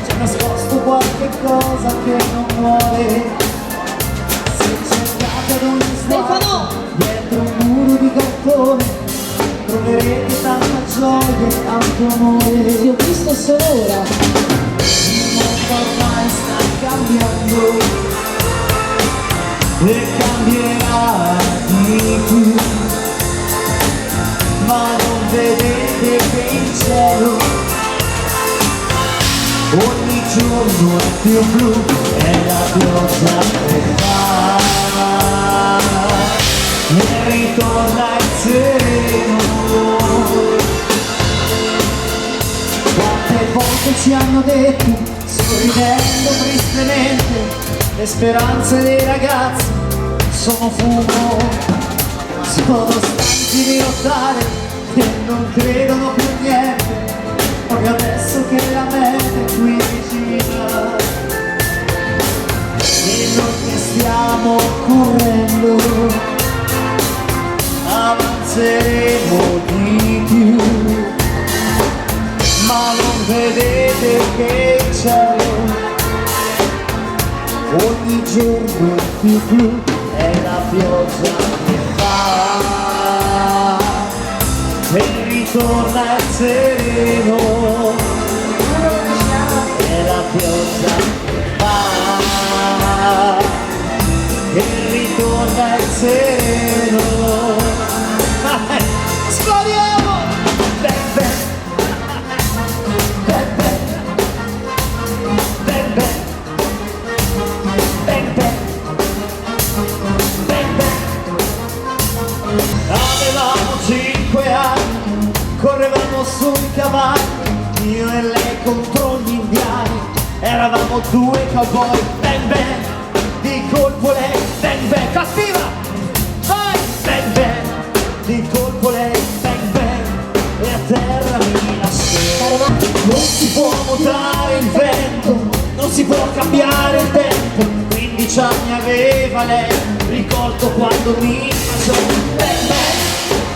c'è nascosto qualche cosa che non muore. Se cercate ad ogni sguardo dietro un muro di cartone troverete tanta gioia e tanto amore. Ti ho visto solo ora. Ormai sta cambiando, e cambierà di più, ma non vedete che il cielo ogni giorno è più blu, è la pioggia che fa e ritorna il sereno. Quante volte ci hanno detto, sorridendo tristemente, le speranze dei ragazzi sono fumo, sono stanchi di lottare e non credono più niente, poi adesso che la meta è qui vicina e noi che stiamo correndo avanzeremo di più, ma non vedete che il cielo ogni giorno è più blu, è la pioggia che fa e ritorna il sereno, è la pioggia che fa e ritorna il sereno. Esplodiamo! Ben ben! Ben ben! Ben ben! Ben ben! Ben ben! Avevamo 5 anni, correvamo sui cavalli, io e lei contro gli indiani, eravamo 2 cowboy, ben ben, di colpo lei, ben ben, cattiva, vai, ben ben, di colpo lei, ben ben, e a terra mi lasciò. Non si può mutare il vento, non si può cambiare il tempo, 15 anni aveva lei, ricordo quando mi baciò, ben ben,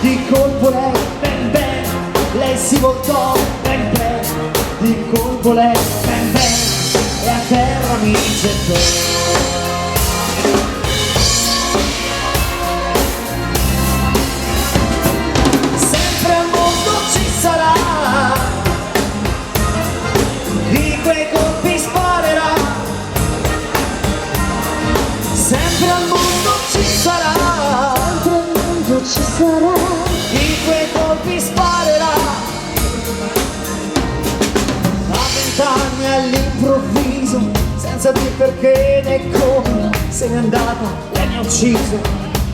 di colpo lei, ben ben, lei si voltò, ben ben, di colpo lei, ben ben, e a terra mi gettò. Sempre al mondo ci sarà di quei colpi sparerà, sempre al mondo ci sarà, sempre al mondo ci sarà, di quei colpi sparerà. A 20 anni all'improvviso, senza dire perché né come, se n'è andata, lei mi ha ucciso,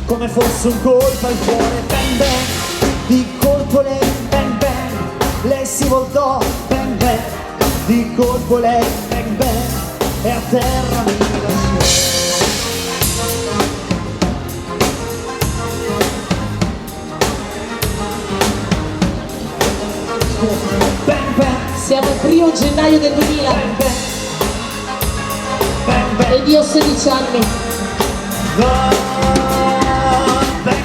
come fosse un colpo al cuore, ben ben, di colpo lei, ben ben, lei si voltò, ben ben, di colpo lei, ben ben, e a terra mi lasciò. Ben ben, Siamo il 1° gennaio del 2000 ben ben, ben ben, ed io ho 16 anni. ben ben.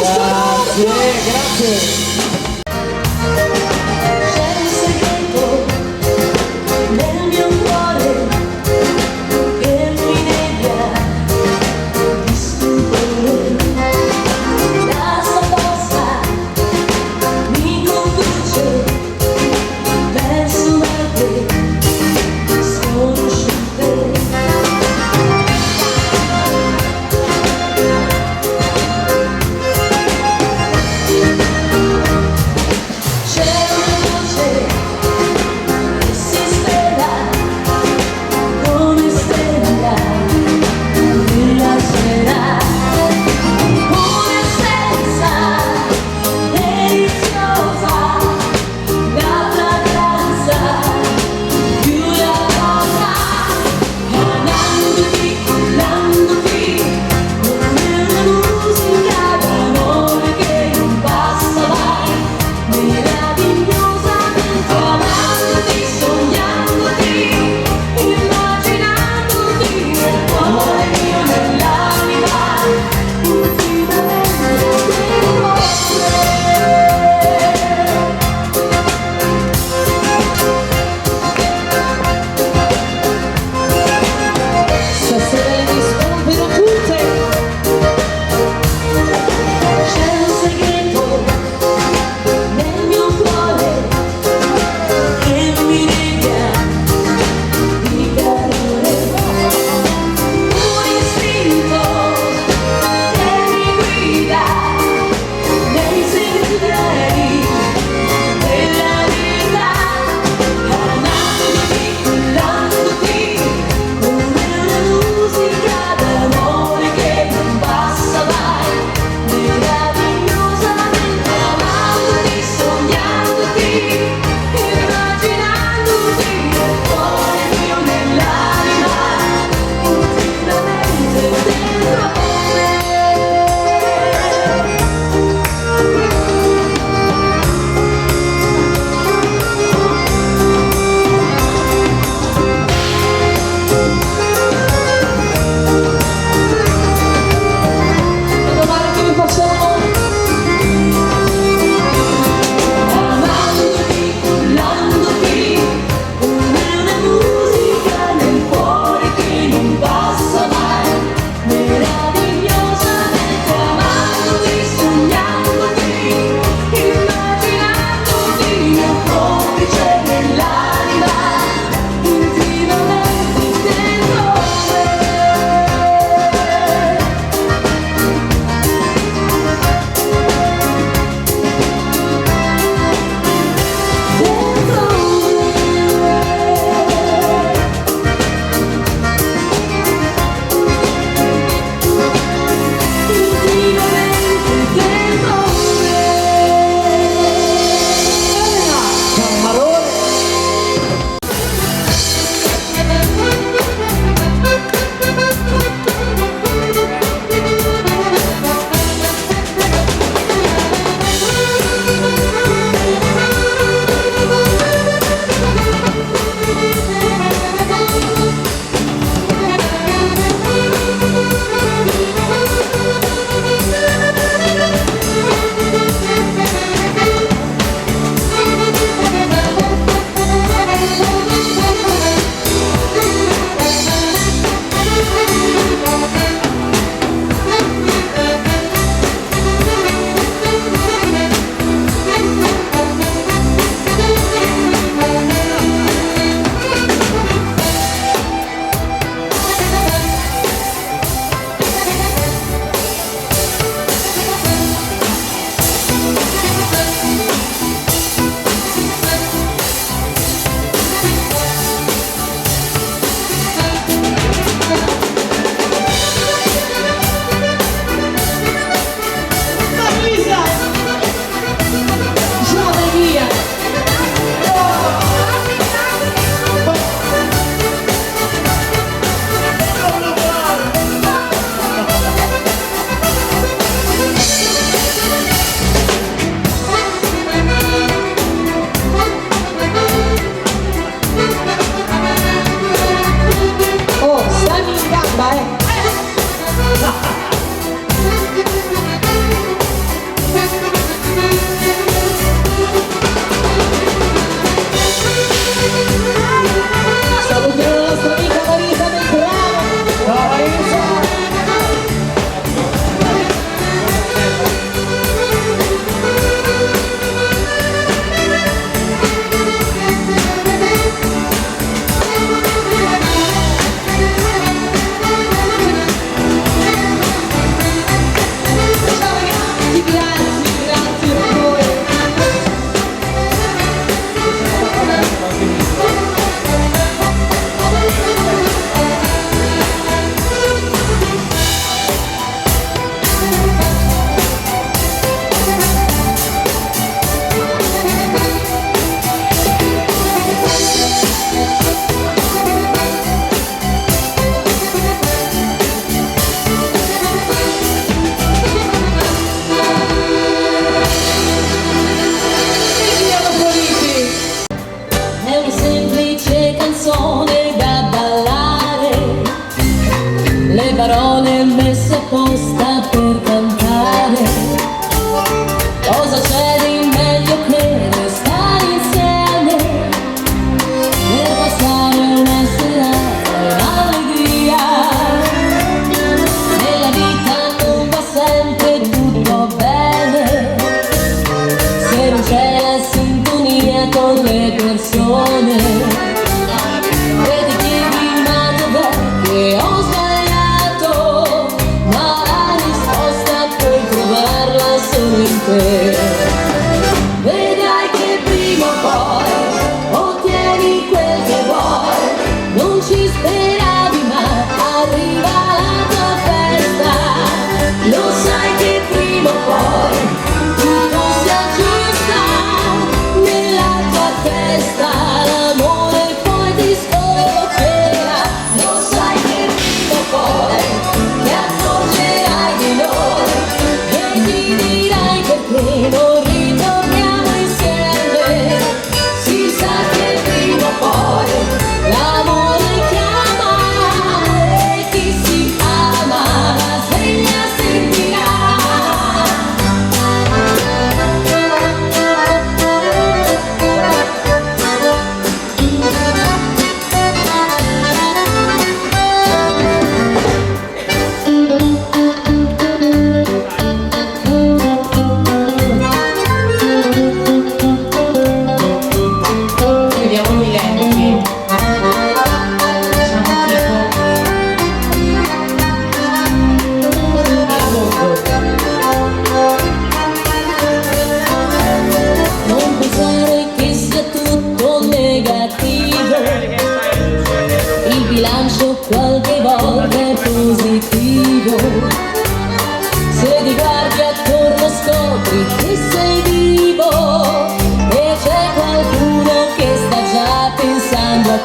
Grazie, grazie. c'è un segreto nel mio cuore che mi nega di stupore, la sua forza mi conduce verso altre sconosciute.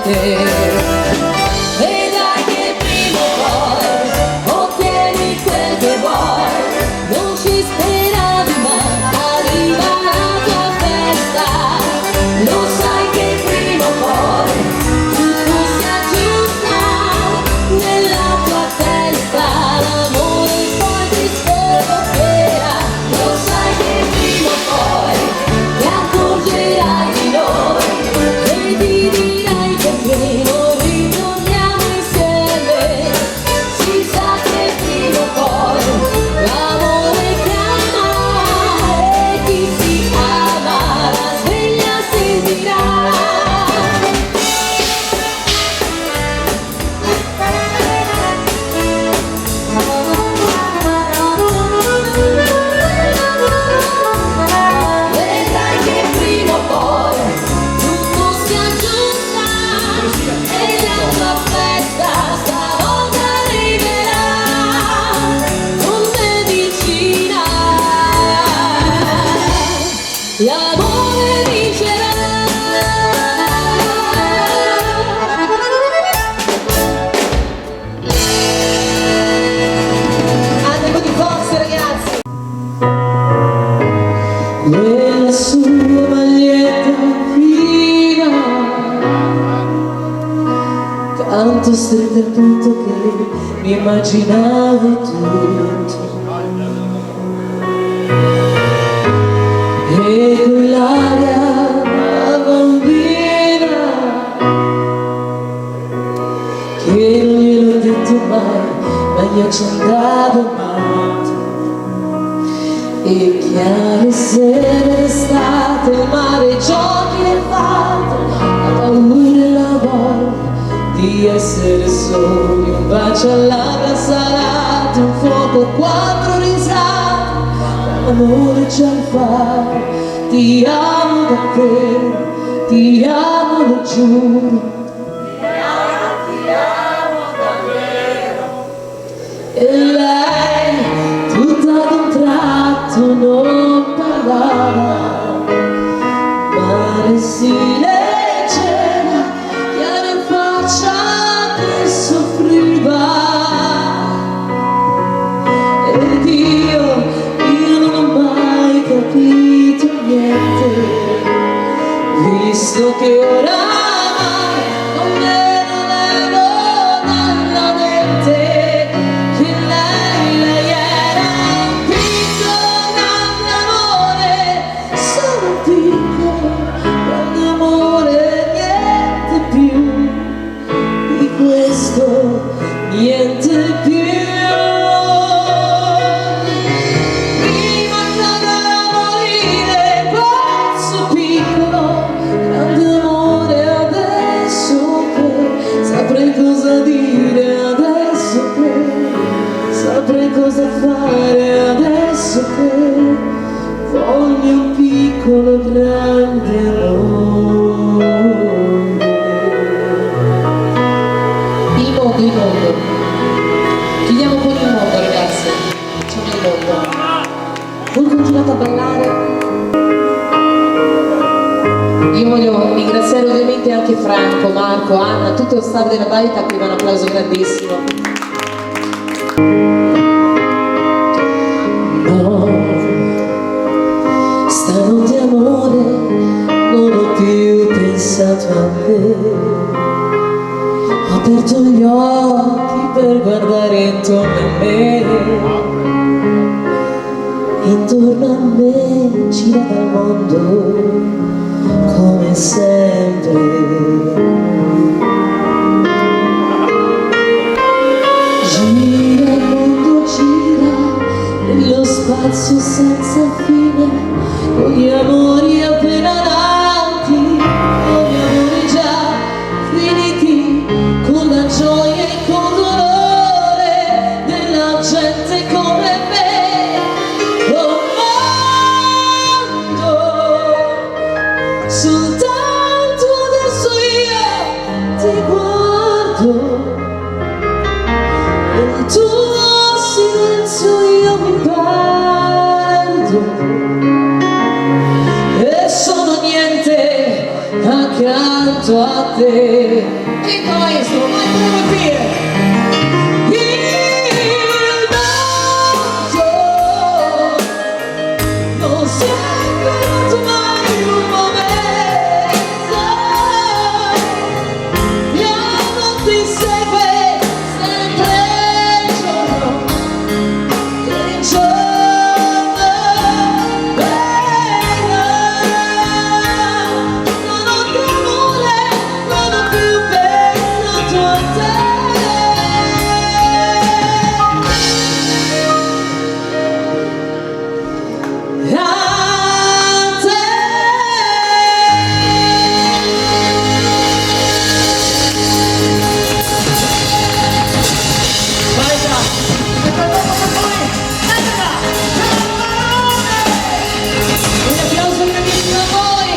te. Vedrai che prima o poi ottieni quel che vuoi, non ci speravi ma arriva la tua festa. Lo sai che prima o poi tutto si aggiusta nella tua testa, l'amore poi ti sfolgorà. Lo sai che prima o poi ti accorgerai di noi e ti dirai perché non ritorniamo insieme. Si sa che prima o poi l'amore chiama e chi si ama la sveglia sentirà. Vedrai che prima o poi tutto si aggiusta e la tua festa stavolta arriverà con medicina. L'amore vincerà. Andiamo di forza ragazzi. Nella sua maglietta fina, tanto stretta al punto che mi immaginavo tutto, e quell'aria da bambina che non gliel'ho detto mai, ma io ci andavo matto. E chiare sere d'estate, il mare, giochi e fate, la paura e la voglia di essere soli, un bacio all'aria salata, un fuoco, quattro risate, l'amore già al fare. Ti amo davvero, ti amo, lo giuro. E lei tutta ad un tratto non parlava, ma le si leggeva, chiara in faccia che soffriva. Ed io non ho mai capito niente, visto che oramai non me lo levo dalla mente, che lei era un piccolo grande amore, solo un piccolo grande amore, niente più di questo, niente più. Mi mancava morire, pazzo piccolo grande amore, adesso che saprei cosa dire, adesso che saprei cosa fare, adesso che voglio un piccolo grande amore. Il mondo. Chiudiamo con il mondo ragazzi. Facciamo il mondo. Voi continuate a ballare. Io voglio ringraziare ovviamente anche Franco, Marco, Anna, tutto lo staff della Baita, a cui va un applauso grandissimo. No, stanotte amore non ho più pensato a te, ho aperto gli occhi per guardare intorno a me, intorno a me gira il mondo come sempre. Gira il mondo, gira nello spazio senza fine, con gli amori appena nati, con gli amori già finiti, con la gioia e con dolore della gente come me. Oh mondo, soltanto adesso io ti guardo, nel tuo silenzio io mi perdo, e sono niente. quanto a te. E questo, ma come dire? Non si è fermato mai un momento, io non ti segue sempre il giorno, il giorno vero. Non ho più amore, non ho più pensato a te. Un applauso grandissimo a voi,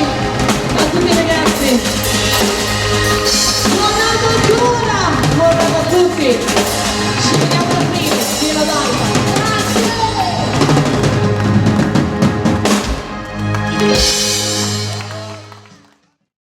a tutti i ragazzi. Buon anno ancora, buon anno a tutti.